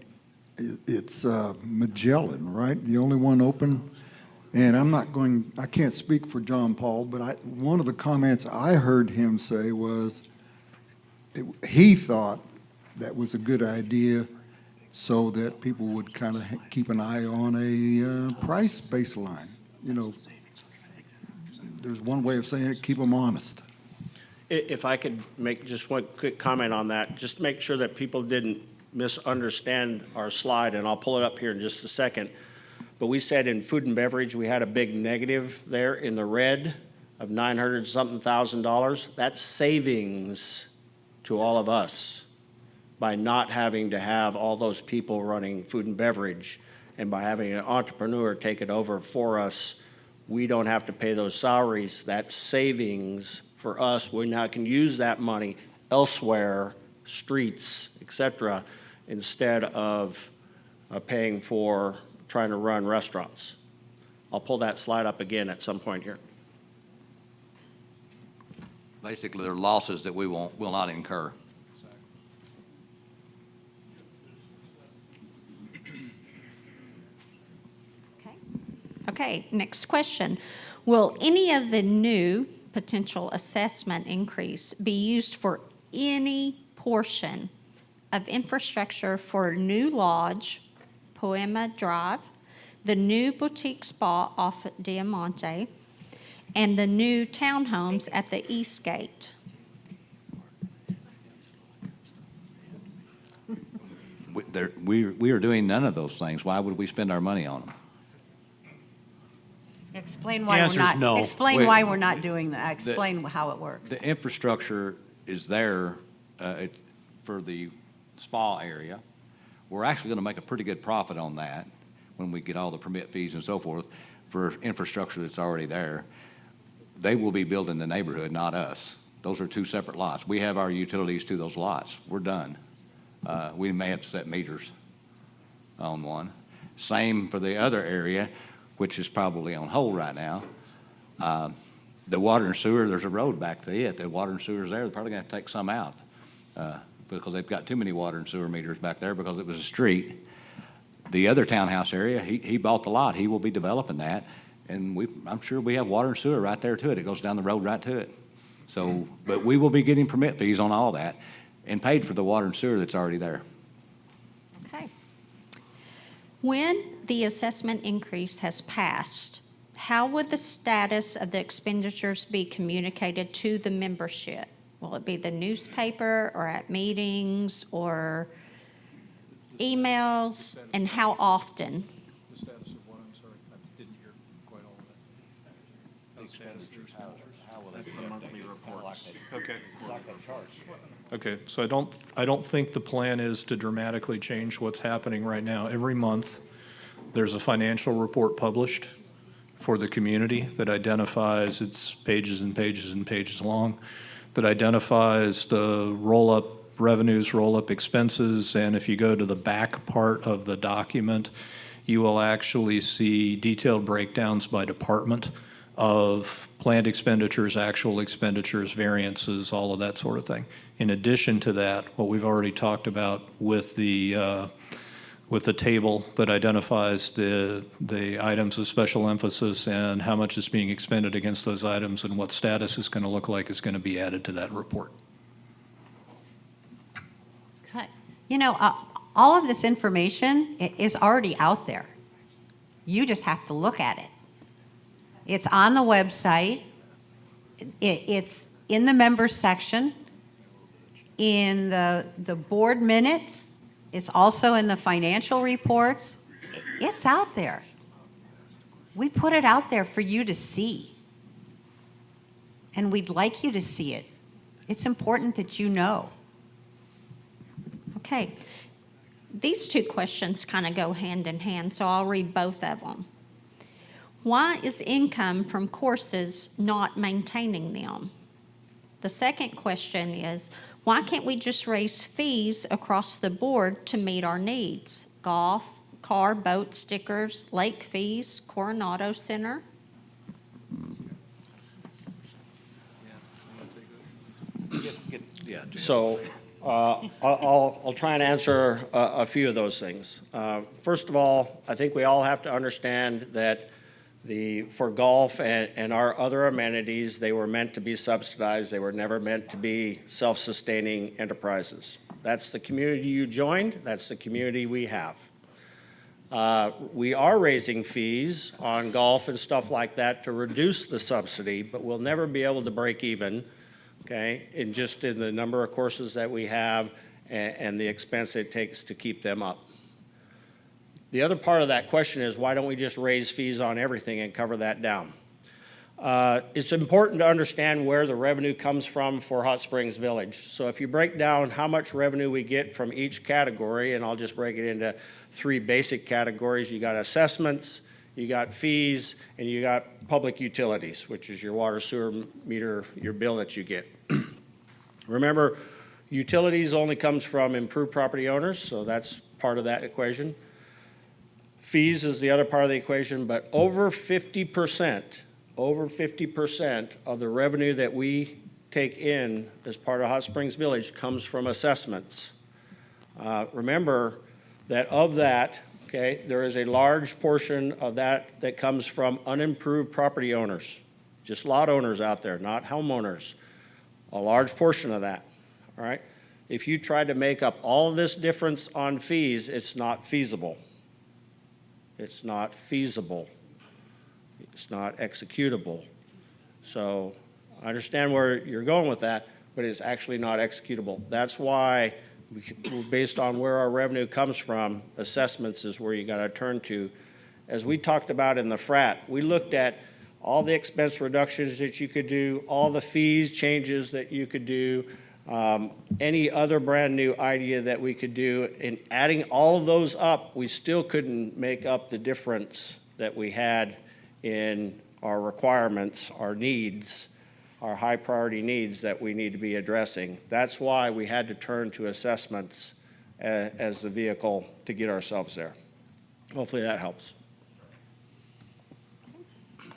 it's Magellan, right? The only one open. And I can't speak for John Paul, but one of the comments I heard him say was he thought that was a good idea so that people would kind of keep an eye on a price baseline. You know, there's one way of saying it, keep them honest. If I could make just one quick comment on that, just to make sure that people didn't misunderstand our slide, and I'll pull it up here in just a second. But we said in food and beverage, we had a big negative there in the red of $900-something thousand. That's savings to all of us by not having to have all those people running food and beverage, and by having an entrepreneur take it over for us. We don't have to pay those salaries. That's savings for us. We now can use that money elsewhere, streets, et cetera, instead of paying for trying to run restaurants. I'll pull that slide up again at some point here. Basically, they're losses that we will not incur. Okay, next question. Will any of the new potential assessment increase be used for any portion of infrastructure for new lodge, Poema Drive, the new boutique spa off Diamante, and the new townhomes at the East Gate? We are doing none of those things. Why would we spend our money on them? Explain The why we're answer's not, no. explain Wait. why we're not doing that. Explain how it works. The infrastructure is there for the spa area. We're actually going to make a pretty good profit on that when we get all the permit fees and so forth for infrastructure that's already there. They will be building the neighborhood, not us. Those are two separate lots. We have our utilities to those lots. We're done. We may have to set meters on one. Same for the other area, which is probably on hold right now. The water and sewer, there's a road back to it. The water and sewer's there. They're probably going to take some out because they've got too many water and sewer meters back there because it was a street. The other townhouse area, he bought the lot. He will be developing that. And I'm sure we have water and sewer right there to it. It goes down the road right to it. So, but we will be getting permit fees on all that and paid for the water and sewer that's already there. Okay. When the assessment increase has passed, how would the status of the expenditures be communicated to the membership? Will it be the newspaper or at meetings or emails, and how often? The status of what, I'm sorry, I didn't hear quite all of that. Expenditures. That's the monthly reports. Okay. Okay, so I don't think the plan is to dramatically change what's happening right now. Every month, there's a financial report published for the community that identifies, it's pages and pages and pages long, that identifies the roll-up revenues, roll-up expenses, and if you go to the back part of the document, you will actually see detailed breakdowns by department of planned expenditures, actual expenditures, variances, all of that sort of thing. In addition to that, what we've already talked about with the table that identifies the items of special emphasis and how much is being expended against those items and what status is going to look like is going to be added to that report. You know, all of this information is already out there. You just have to look at it. It's on the website. It's in the members section, in the board minutes. It's also in the financial reports. It's out there. We put it out there for you to see. And we'd like you to see it. It's important that you know. Okay. These two questions kind of go hand in hand, so I'll read both of them. Why is income from courses not maintaining them? The second question is, why can't we just raise fees across the board to meet our needs? Golf, car, boat stickers, lake fees, Coronado Center? So I'll try and answer a few of those things. First of all, I think we all have to understand that for golf and our other amenities, they were meant to be subsidized. They were never meant to be self-sustaining enterprises. That's the community you joined. That's the community we have. We are raising fees on golf and stuff like that to reduce the subsidy, but we'll never be able to break even, okay, in the number of courses that we have and the expense it takes to keep them up. The other part of that question is, why don't we just raise fees on everything and cover that down? It's important to understand where the revenue comes from for Hot Springs Village. So if you break down how much revenue we get from each category, and I'll just break it into three basic categories. You got assessments, you got fees, and you got public utilities, which is your water, sewer meter, your bill that you get. Remember, utilities only comes from improved property owners, so that's part of that equation. Fees is the other part of the equation, but over 50% of the revenue that we take in as part of Hot Springs Village comes from assessments. Remember that of that, okay, there is a large portion of that comes from unimproved property owners, just lot owners out there, not homeowners. A large portion of that, all right? If you try to make up all of this difference on fees, it's not feasible. It's not feasible. It's not executable. So I understand where you're going with that, but it's actually not executable. That's why based on where our revenue comes from, assessments is where you got to turn to. As we talked about in the frat, we looked at all the expense reductions that you could do, all the fees changes that you could do, any other brand-new idea that we could do. And adding all of those up, we still couldn't make up the difference that we had in our requirements, our needs, our high-priority needs that we need to be addressing. That's why we had to turn to assessments as the vehicle to get ourselves there. Hopefully that helps.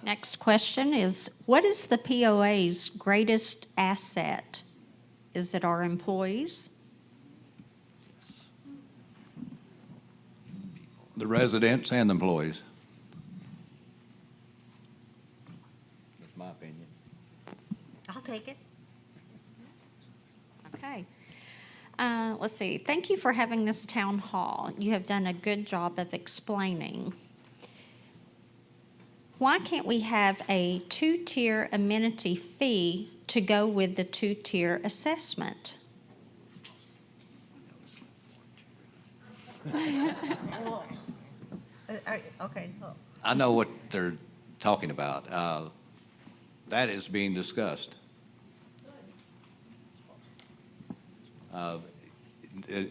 Next question is, what is the POA's greatest asset? Is it our employees? The residents and employees. That's my opinion. I'll take it. Okay. Let's see. Thank you for having this town hall. You have done a good job of explaining. Why can't we have a two-tier amenity fee to go with the two-tier assessment? Okay. I know what they're talking about. That is being discussed.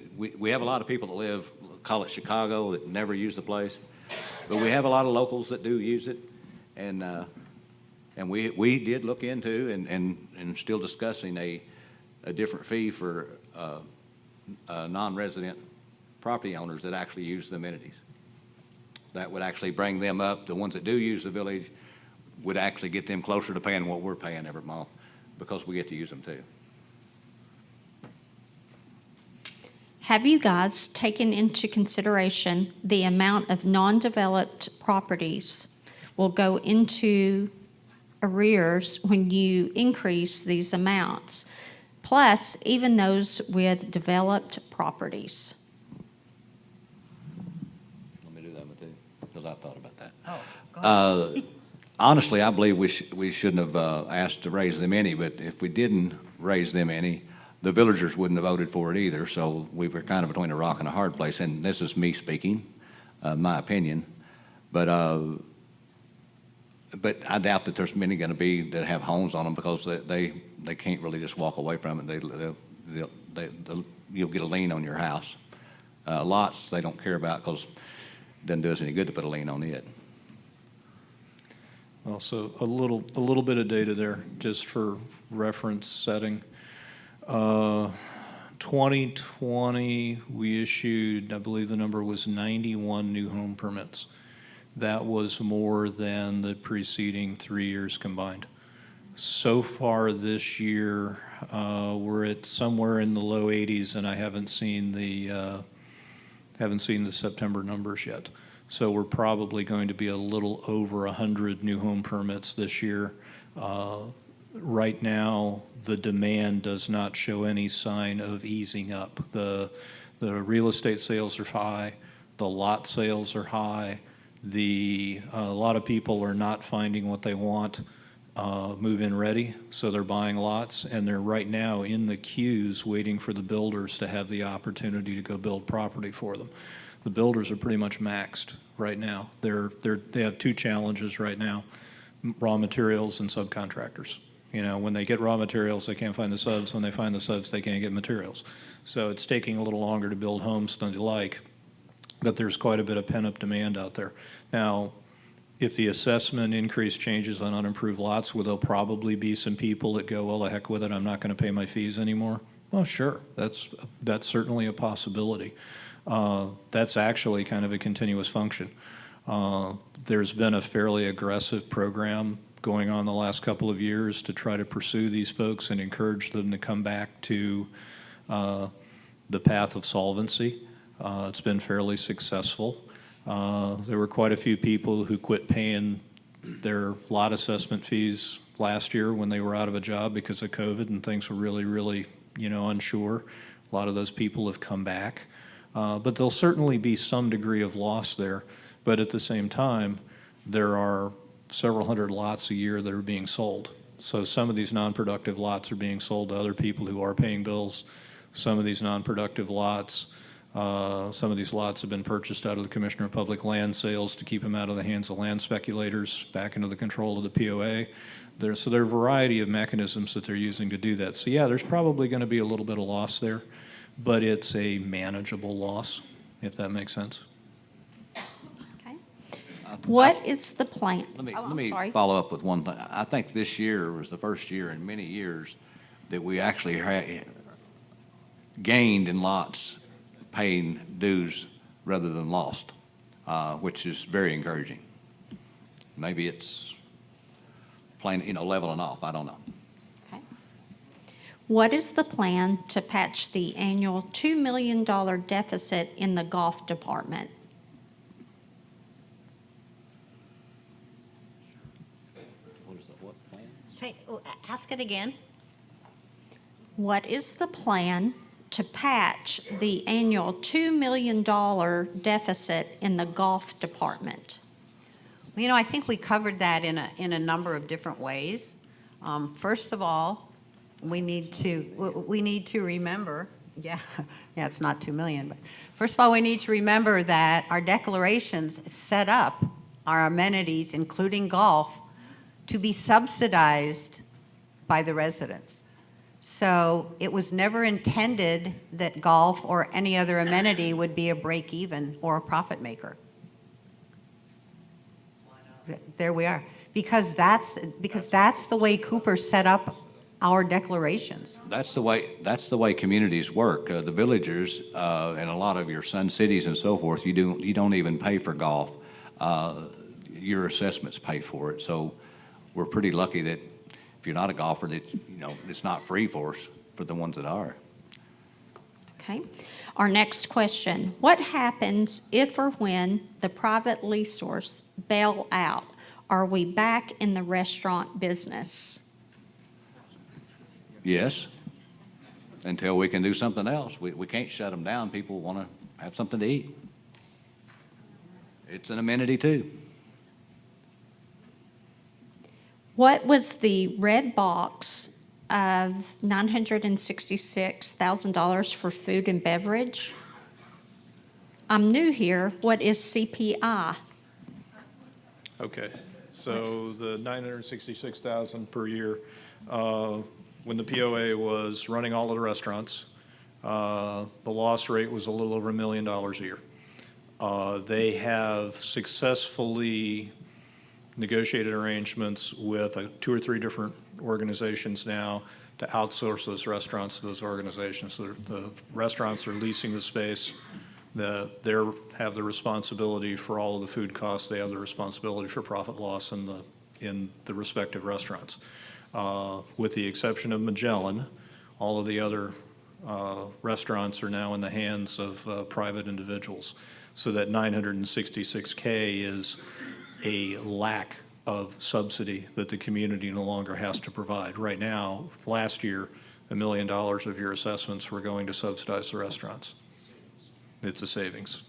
We have a lot of people that live, call it Chicago, that never use the place, but we have a lot of locals that do use it, and we did look into and still discussing a different fee for non-resident property owners that actually use the amenities. That would actually bring them up. The ones that do use the village would actually get them closer to paying what we're paying every month because we get to use them too. Have you guys taken into consideration the amount of non-developed properties will go into arrears when you increase these amounts, plus even those with developed properties? Let me do that one too, because I thought about that. Honestly, I believe we shouldn't have asked to raise them any, but if we didn't raise them any, the villagers wouldn't have voted for it either, so we were kind of between a rock and a hard place, and this is me speaking, my opinion. But I doubt that there's many going to be that have homes on them because they can't really just walk away from it. You'll get a lien on your house. Lots they don't care about because it doesn't do us any good to put a lien on it. Well, so a little bit of data there, just for reference setting. 2020, we issued, I believe the number was 91 new home permits. That was more than the preceding 3 years combined. So far this year, we're at somewhere in the low 80s, and I haven't seen the September numbers yet. So we're probably going to be a little over 100 new home permits this year. Right now, the demand does not show any sign of easing up. The real estate sales are high, the lot sales are high. A lot of people are not finding what they want move-in ready, so they're buying lots, and they're right now in the queues waiting for the builders to have the opportunity to go build property for them. The builders are pretty much maxed right now. They have two challenges right now: raw materials and subcontractors. You know, when they get raw materials, they can't find the subs. When they find the subs, they can't get materials. So it's taking a little longer to build homes than you like, but there's quite a bit of pent-up demand out there. Now, if the assessment increase changes on unimproved lots, will there probably be some people that go, well, the heck with it, I'm not going to pay my fees anymore? Well, sure, that's certainly a possibility. That's actually kind of a continuous function. There's been a fairly aggressive program going on the last couple of years to try to pursue these folks and encourage them to come back to the path of solvency. It's been fairly successful. There were quite a few people who quit paying their lot assessment fees last year when they were out of a job because of COVID and things were really, really, unsure. A lot of those people have come back. But there'll certainly be some degree of loss there. But at the same time, there are several hundred lots a year that are being sold. So some of these non-productive lots are being sold to other people who are paying bills. some of these non-productive lots. Some of these lots have been purchased out of the Commissioner of Public Land Sales to keep them out of the hands of land speculators, back into the control of the POA. So there are a variety of mechanisms that they're using to do that. So yeah, there's probably going to be a little bit of loss there, but it's a manageable loss, if that makes sense. Okay. What is the plan? Let me, Oh, let I'm me sorry. follow up with one thing. I think this year was the first year in many years that we actually gained in lots paying dues rather than lost, which is very encouraging. Maybe it's plain, leveling off. I don't know. Okay. What is the plan to patch the annual $2 million deficit in the golf department? Ask it again. What is the plan to patch the annual $2 million deficit in the golf department? I think we covered that in a number of different ways. First of all, we need to remember, yeah, it's not 2 million, but first of all, we need to remember that our declarations set up our amenities, including golf, to be subsidized by the residents. So it was never intended that golf or any other amenity would be a break even or a profit maker. There we are. Because that's the way Cooper set up our declarations. That's the way communities work. The villagers and a lot of your Sun Cities and so forth, you don't even pay for golf. Your assessments pay for it. So we're pretty lucky that if you're not a golfer, that it's not free for us, for the ones that are. Okay. Our next question. What happens if or when the private leaseors bail out? Are we back in the restaurant business? Yes, until we can do something else. We can't shut them down. People want to have something to eat. It's an amenity too. What was the red box of $966,000 for food and beverage? I'm new here. What is CPI? Okay, so the $966,000 per year, when the POA was running all of the restaurants, the loss rate was a little over $1 million a year. They have successfully negotiated arrangements with 2 or 3 different organizations now to outsource those restaurants to those organizations. So the restaurants are leasing the space. They have the responsibility for all of the food costs. They have the responsibility for profit loss in the respective restaurants. With the exception of Magellan, all of the other restaurants are now in the hands of private individuals. So that $966K is a lack of subsidy that the community no longer has to provide. Right now, last year, $1 million of your assessments were going to subsidize the restaurants. It's a savings.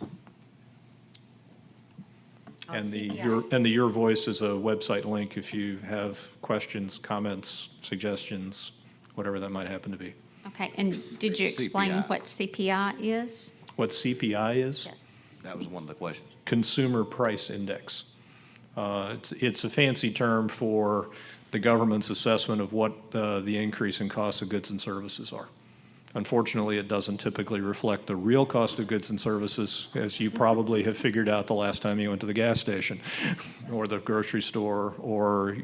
And the Your Voice is a website link if you have questions, comments, suggestions, whatever that might happen to be. Okay, and did you explain CPI. what CPI is? What CPI is? Yes. That was one of the questions. Consumer Price Index. It's a fancy term for the government's assessment of what the increase in cost of goods and services are. Unfortunately, it doesn't typically reflect the real cost of goods and services, as you probably have figured out the last time you went to the gas station or the grocery store or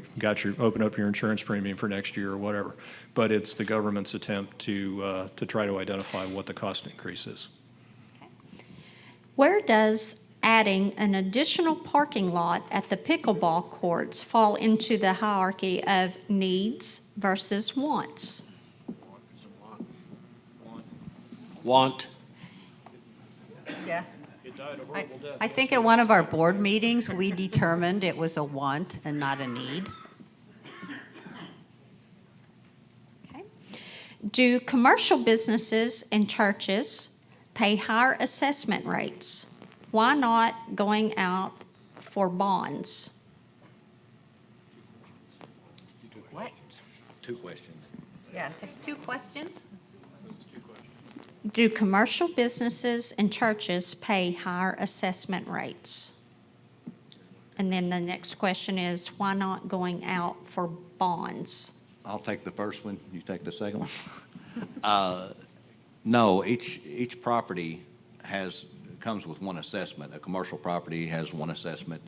open up your insurance premium for next year or whatever. But it's the government's attempt to try to identify what the cost increase is. Where does adding an additional parking lot at the pickleball courts fall into the hierarchy of needs versus wants? Want. Yeah. I think at one of our board meetings, we determined it was a want and not a need. Okay. Do commercial businesses and churches pay higher assessment rates? Why not going out for bonds? What? 2 questions. Yeah, it's 2 questions? Do commercial businesses and churches pay higher assessment rates? And then the next question is, why not going out for bonds? I'll take the first one, you take the second one. No, each property comes with one assessment. A commercial property has one assessment.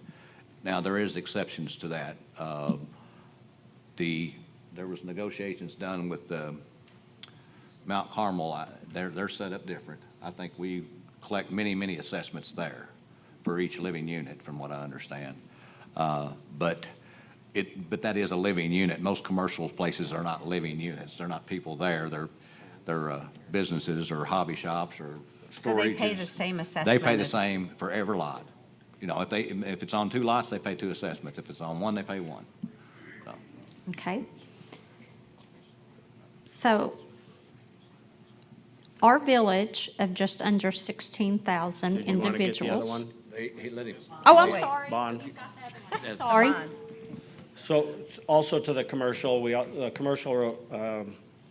Now, there is exceptions to that. There was negotiations done with Mount Carmel. They're set up different. I think we collect many assessments there for each living unit, from what I understand. But that is a living unit. Most commercial places are not living units. They're not people there. They're businesses or hobby shops or So storages. they pay the same assessment? They pay the same for every lot. You know, if it's on 2 lots, they pay 2 assessments. If it's on 1, they pay 1. So, Okay. So our village of just under 16,000 Did you want to get the other individuals. one? let him. Oh, I'm sorry. Bond. Sorry. So also to the commercial, the commercial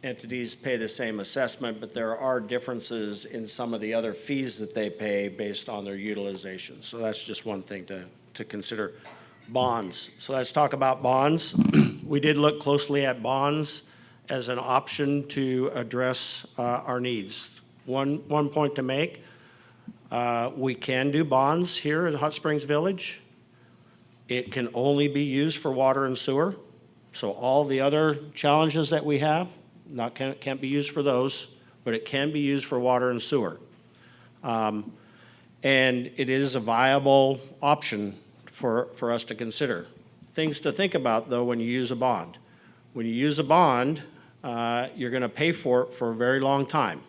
entities pay the same assessment, but there are differences in some of the other fees that they pay based on their utilization. So that's just one thing to consider. Bonds. So let's talk about bonds. We did look closely at bonds as an option to address our needs. One point to make, we can do bonds here at Hot Springs Village. It can only be used for water and sewer. So all the other challenges that we have, can't be used for those, but it can be used for water and sewer. And it is a viable option for us to consider. Things to think about, though, when you use a bond. When you use a bond, you're going to pay for it for a very long time.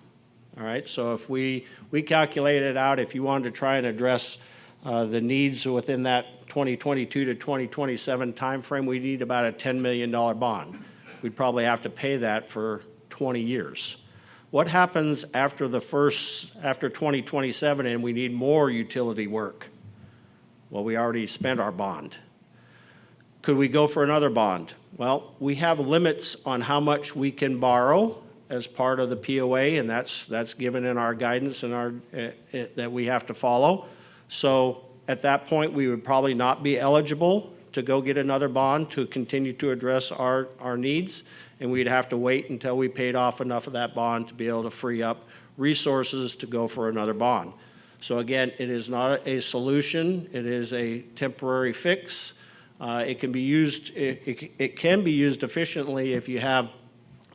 All right, so if we calculated out, if you wanted to try and address the needs within that 2022 to 2027 timeframe, we need about a $10 million bond. We'd probably have to pay that for 20 years. What happens after 2027 and we need more utility work? Well, we already spent our bond. Could we go for another bond? Well, we have limits on how much we can borrow as part of the POA, and that's given in our guidance and that we have to follow. So at that point, we would probably not be eligible to go get another bond to continue to address our needs, and we'd have to wait until we paid off enough of that bond to be able to free up resources to go for another bond. So again, it is not a solution. It is a temporary fix. It can be used efficiently if you have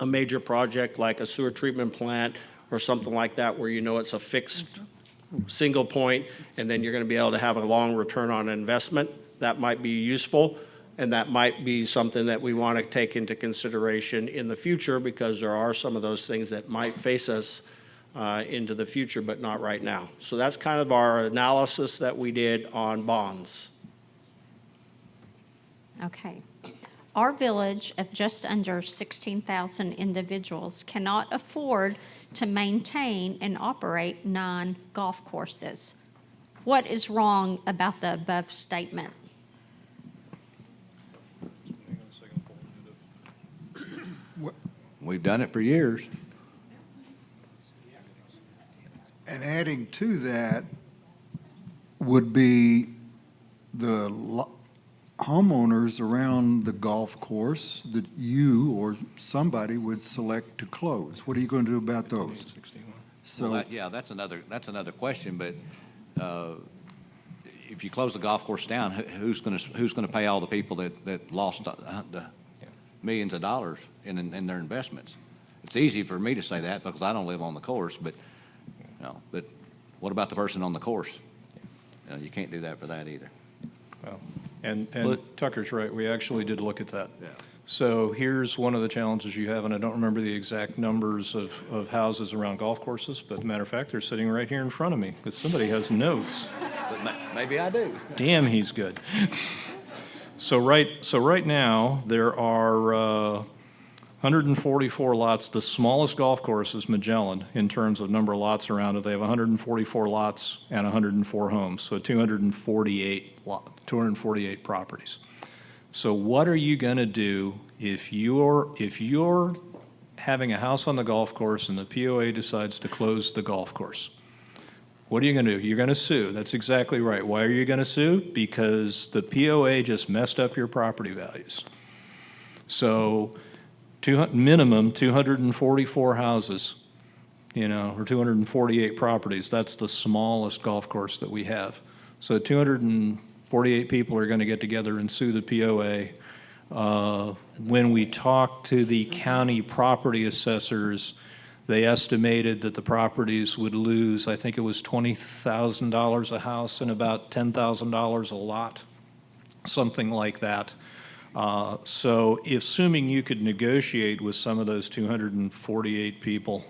a major project like a sewer treatment plant or something like that, where you know it's a fixed single point, and then you're going to be able to have a long return on investment. That might be useful, and that might be something that we want to take into consideration in the future, because there are some of those things that might face us into the future, but not right now. So that's kind of our analysis that we did on bonds. Okay. Our village of just under 16,000 individuals cannot afford to maintain and operate 9 golf courses. What is wrong about the above statement? We've done it for years. And adding to that would be the homeowners around the golf course that you or somebody would select to close. What are you going to do about those? So, That's another question, but if you close the golf course down, who's going to pay all the people that lost the millions of dollars in their investments? It's easy for me to say that because I don't live on the course, but what about the person on the course? You can't do that for that either. Well, and Tucker's right, we actually did look at that. Yeah. So here's one of the challenges you have, and I don't remember the exact numbers of houses around golf courses, but matter of fact, they're sitting right here in front of me, because somebody has notes. But maybe I do. Damn, he's good. So right now, there are 144 lots. The smallest golf course is Magellan in terms of number of lots around it. They have 144 lots and 104 homes, so 248 properties. So what are you going to do if your having a house on the golf course and the POA decides to close the golf course. What are you going to do? You're going to sue. That's exactly right. Why are you going to sue? Because the POA just messed up your property values. So minimum 244 houses, or 248 properties. That's the smallest golf course that we have. So 248 people are going to get together and sue the POA. When we talked to the county property assessors, they estimated that the properties would lose, I think it was $20,000 a house and about $10,000 a lot, something like that. So assuming you could negotiate with some of those 248 people,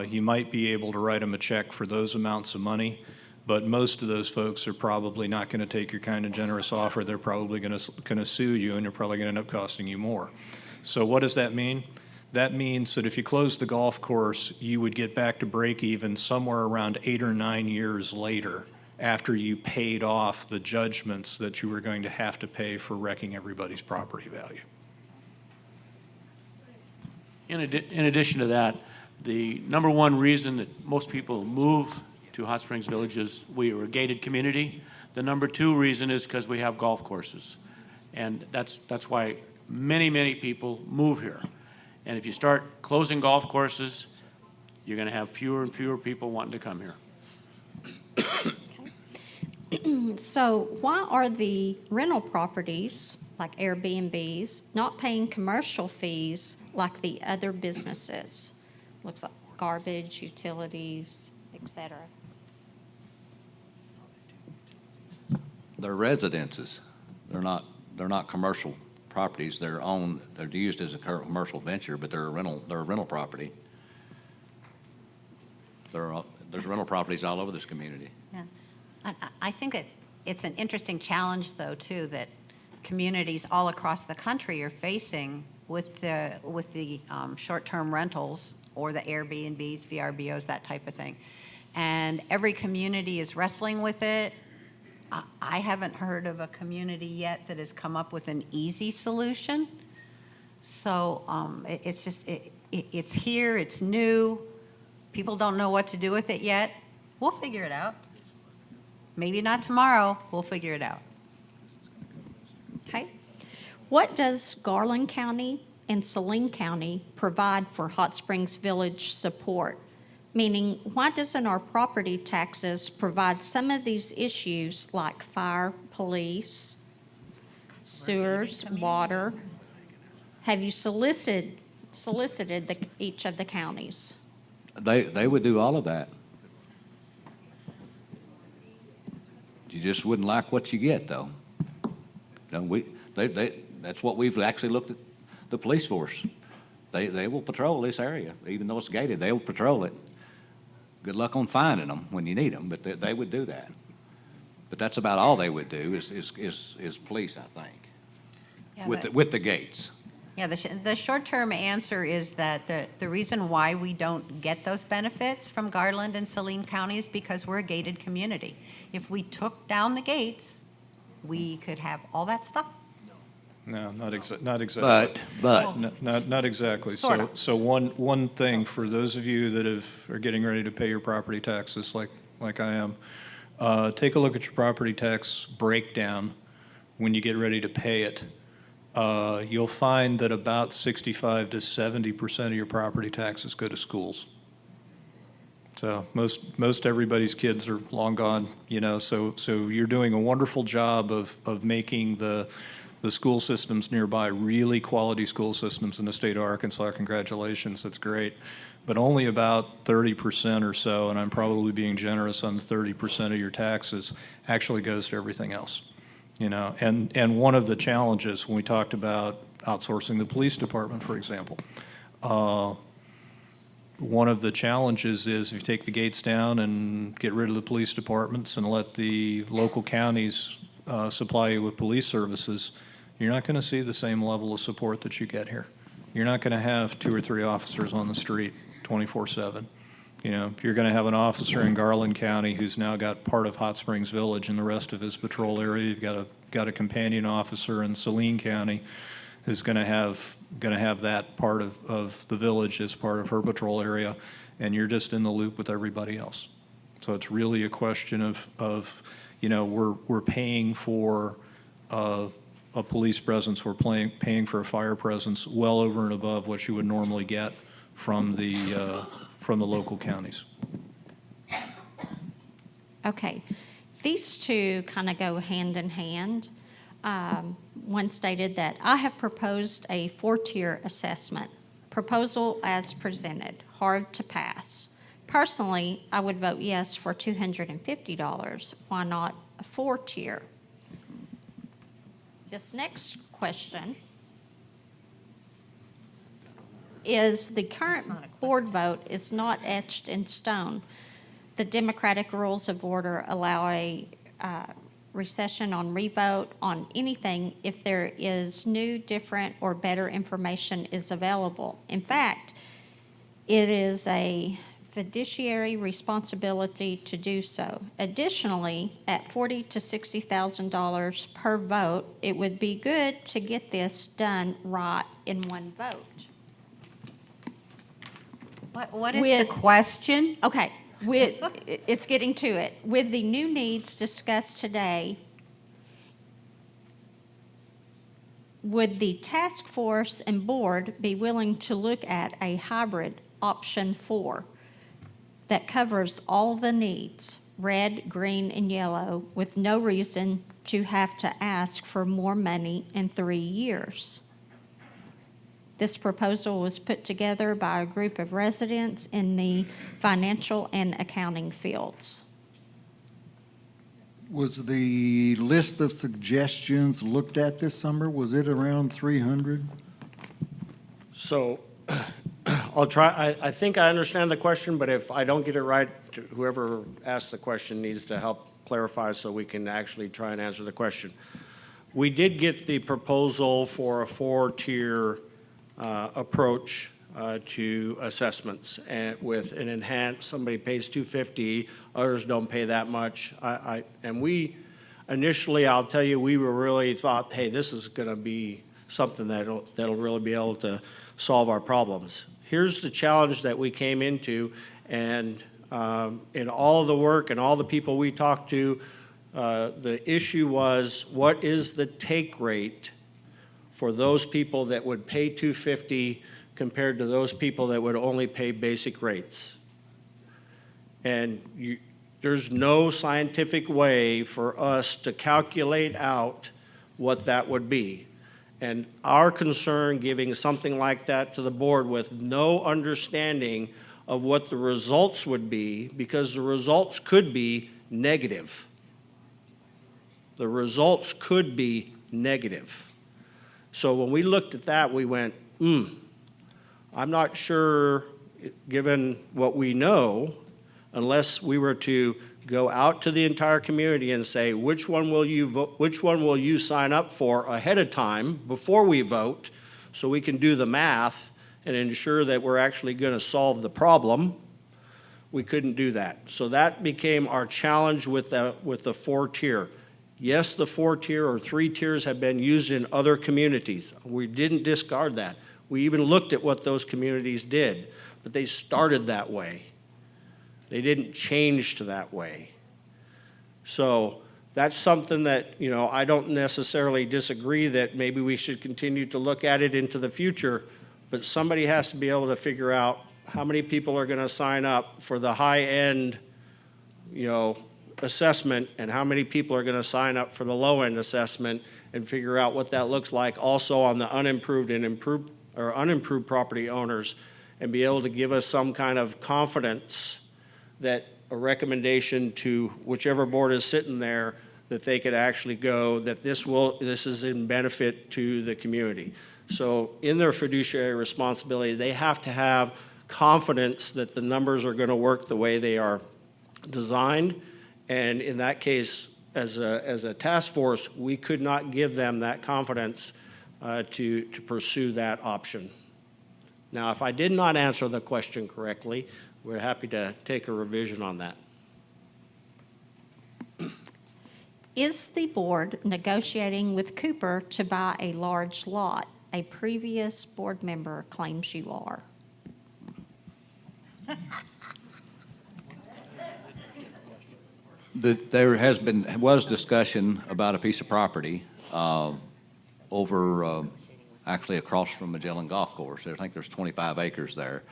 you might be able to write them a check for those amounts of money. But most of those folks are probably not going to take your kind and generous offer. They're probably going to sue you, and they're probably going to end up costing you more. So what does that mean? That means that if you close the golf course, you would get back to break even somewhere around 8 or 9 years later after you paid off the judgments that you were going to have to pay for wrecking everybody's property value. In addition to that, the number one reason that most people move to Hot Springs Village is we are a gated community. The number two reason is because we have golf courses. And that's why many people move here. And if you start closing golf courses, you're going to have fewer and fewer people wanting to come here. So why are the rental properties, like Airbnbs, not paying commercial fees like the other businesses? Looks like garbage, utilities, et cetera. They're residences. They're not commercial properties. They're used as a commercial venture, but they're a rental property. There's rental properties all over this community. Yeah. I think it's an interesting challenge, though, too, that communities all across the country are facing with the short-term rentals or the Airbnbs, VRBOs, that type of thing. And every community is wrestling with it. I haven't heard of a community yet that has come up with an easy solution. So it's just, it's here, it's new. People don't know what to do with it yet. We'll figure it out. Maybe not tomorrow, we'll figure it out. Okay. What does Garland County and Saline County provide for Hot Springs Village support? Meaning, why doesn't our property taxes provide some of these issues like fire, police, sewers, water? Have you solicited each of the counties? They would do all of that. You just wouldn't like what you get, though. That's what we've actually looked at the police force. They will patrol this area, even though it's gated. They will patrol it. Good luck on finding them when you need them, but they would do that. But that's about all they would do is police, I think, Yeah, with the gates. Yeah, the short-term answer is that the reason why we don't get those benefits from Garland and Saline counties because we're a gated community. If we took down the gates, we could have all that stuff. No, not exactly. But Not exactly. Sorta. So one thing for those of you that are getting ready to pay your property taxes like I am, take a look at your property tax breakdown when you get ready to pay it. You'll find that about 65 to 70% of your property taxes go to schools. So most everybody's kids are long gone, so you're doing a wonderful job of making the school systems nearby really quality school systems in the state of Arkansas. Congratulations, that's great. But only about 30% or so, and I'm probably being generous on the 30% of your taxes, actually goes to everything else. And one of the challenges when we talked about outsourcing the police department, for example, one of the challenges is if you take the gates down and get rid of the police departments and let the local counties supply you with police services, you're not going to see the same level of support that you get here. You're not going to have 2 or 3 officers on the street 24/7. You're going to have an officer in Garland County who's now got part of Hot Springs Village and the rest of his patrol area. You've got a companion officer in Saline County who's going to have that part of the village as part of her patrol area, and you're just in the loop with everybody else. So it's really a question of we're paying for a police presence, we're paying for a fire presence well over and above what you would normally get from the local counties. Okay. These two kind of go hand in hand. One stated that I have proposed a 4-tier assessment. Proposal as presented, hard to pass. Personally, I would vote yes for $250. Why not a 4-tier? This next question is the current board vote is not etched in stone. The Democratic Rules of Order allow a recession on revote on anything if there is new, different, or better information is available. In fact, it is a fiduciary responsibility to do so. Additionally, at $40,000 to $60,000 per vote, it would be good to get this done right in one vote. What is the question? Okay, it's getting to it. With the new needs discussed today, would the task force and board be willing to look at a hybrid option 4 that covers all the needs, red, green, and yellow, with no reason to have to ask for more money in 3 years? This proposal was put together by a group of residents in the financial and accounting fields. Was the list of suggestions looked at this summer, was it around 300? So I'll try, I think I understand the question, but if I don't get it right, whoever asked the question needs to help clarify so we can actually try and answer the question. We did get the proposal for a 4-tier approach to assessments, and with an enhanced, somebody pays $250, others don't pay that much. And we initially, I'll tell you, we were really thought, hey, this is going to be something that'll really be able to solve our problems. Here's the challenge that we came into, and in all of the work and all the people we talked to, the issue was, what is the take rate for those people that would pay $250 compared to those people that would only pay basic rates? And there's no scientific way for us to calculate out what that would be. And our concern giving something like that to the board with no understanding of what the results would be, because the results could be negative. The results could be negative. So when we looked at that, we went, I'm not sure, given what we know, unless we were to go out to the entire community and say, which one will you vote, which one will you sign up for ahead of time before we vote, so we can do the math and ensure that we're actually going to solve the problem. We couldn't do that. So that became our challenge with the 4-tier. Yes, the 4-tier or 3 tiers have been used in other communities. We didn't discard that. We even looked at what those communities did, but they started that way. They didn't change to that way. So that's something that, I don't necessarily disagree that maybe we should continue to look at it into the future, but somebody has to be able to figure out how many people are going to sign up for the high-end, assessment, and how many people are going to sign up for the low-end assessment, and figure out what that looks like also on the unimproved and improved or unimproved property owners, and be able to give us some kind of confidence that a recommendation to whichever board is sitting there, that they could actually go, that this is in benefit to the community. So in their fiduciary responsibility, they have to have confidence that the numbers are going to work the way they are designed. And in that case, as a task force, we could not give them that confidence to pursue that option. Now, if I did not answer the question correctly, we're happy to take a revision on that. Is the board negotiating with Cooper to buy a large lot? a previous board member claims you are? There was discussion about a piece of property actually across from Magellan Golf Course. I think there's 25 acres there.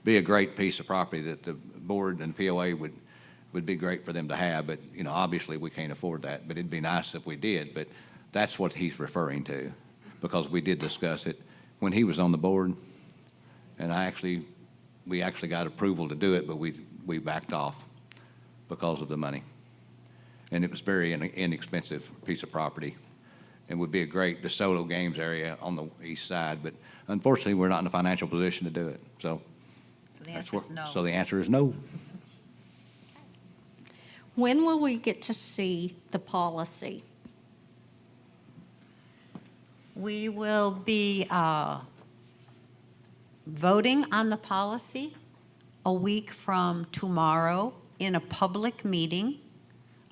Be a great piece of property that the board and POA would be great for them to have, but, obviously we can't afford that, but it'd be nice if we did. But that's what he's referring to, because we did discuss it when he was on the board, and we actually got approval to do it, but we backed off because of the money. And it was very inexpensive piece of property, and would be a great DeSoto Games area on the east side, but unfortunately, we're not in a financial position to do it, so. So the answer is no. So the answer is no. When will we get to see the policy? We will be voting on the policy a week from tomorrow in a public meeting.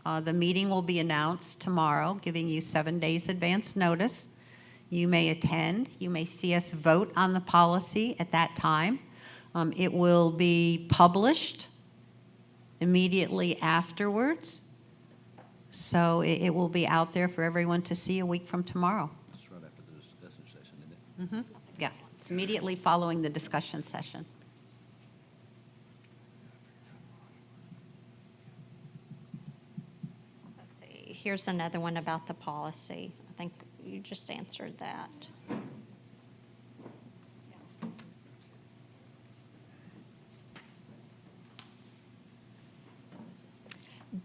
The meeting will be announced tomorrow, giving you 7 days advance notice. You may attend. You may see us vote on the policy at that time. It will be published immediately afterwards. So it will be out there for everyone to see a week from tomorrow. That's right after the discussion session, isn't it? Yeah, it's immediately following the discussion session. Let's see, here's another one about the policy. I think you just answered that.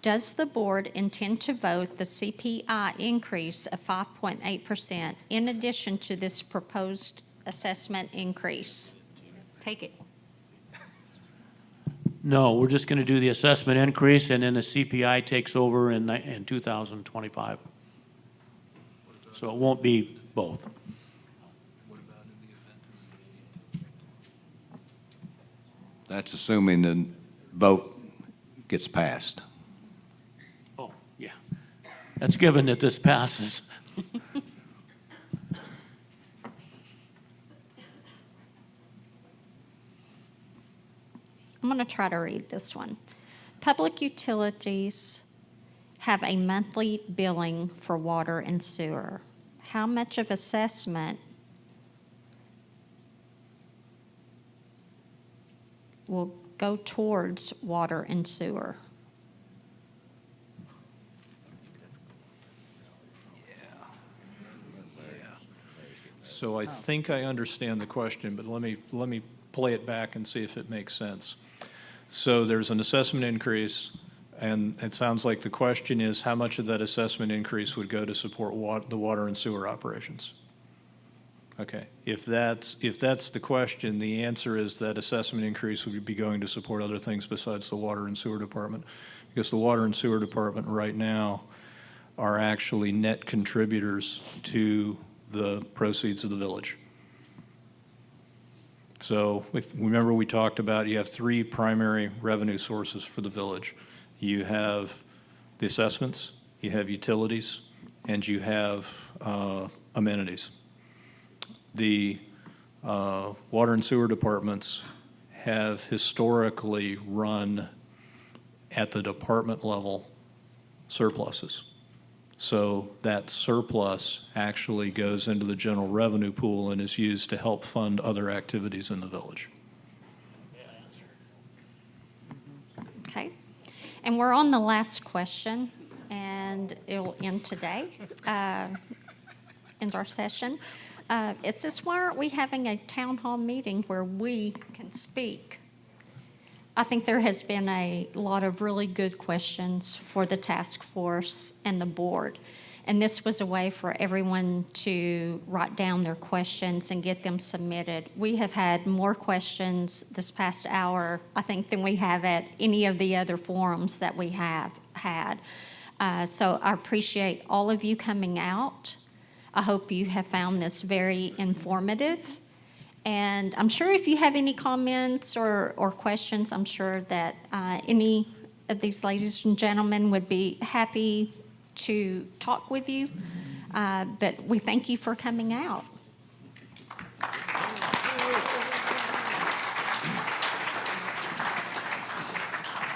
Does the board intend to vote the CPI increase of 5.8% in addition to this proposed assessment increase? Take it. No, we're just going to do the assessment increase, and then the CPI takes over in 2025. So it won't be both. That's assuming the vote gets passed. Oh, yeah. That's given that this passes. I'm going to try to read this one. Public utilities have a monthly billing for water and sewer. How much of assessment will go towards water and sewer? So I think I understand the question, but let me play it back and see if it makes sense. So there's an assessment increase, and it sounds like the question is how much of that assessment increase would go to support the water and sewer operations? Okay, if that's the question, the answer is that assessment increase would be going to support other things besides the water and sewer department, because the water and sewer department right now are actually net contributors to the proceeds of the village. So if remember, we talked about you have three primary revenue sources for the village. You have the assessments, you have utilities, and you have amenities. The water and sewer departments have historically run at the department level surpluses. So that surplus actually goes into the general revenue pool and is used to help fund other activities in the village. Okay. And we're on the last question, and it'll end today, end our session. It says, why aren't we having a town hall meeting where we can speak? I think there has been a lot of really good questions for the task force and the board. And this was a way for everyone to write down their questions and get them submitted. We have had more questions this past hour, I think, than we have at any of the other forums that we have had. So I appreciate all of you coming out. I hope you have found this very informative. And I'm sure if you have any comments or questions, I'm sure that any of these ladies and gentlemen would be happy to talk with you. But we thank you for coming out.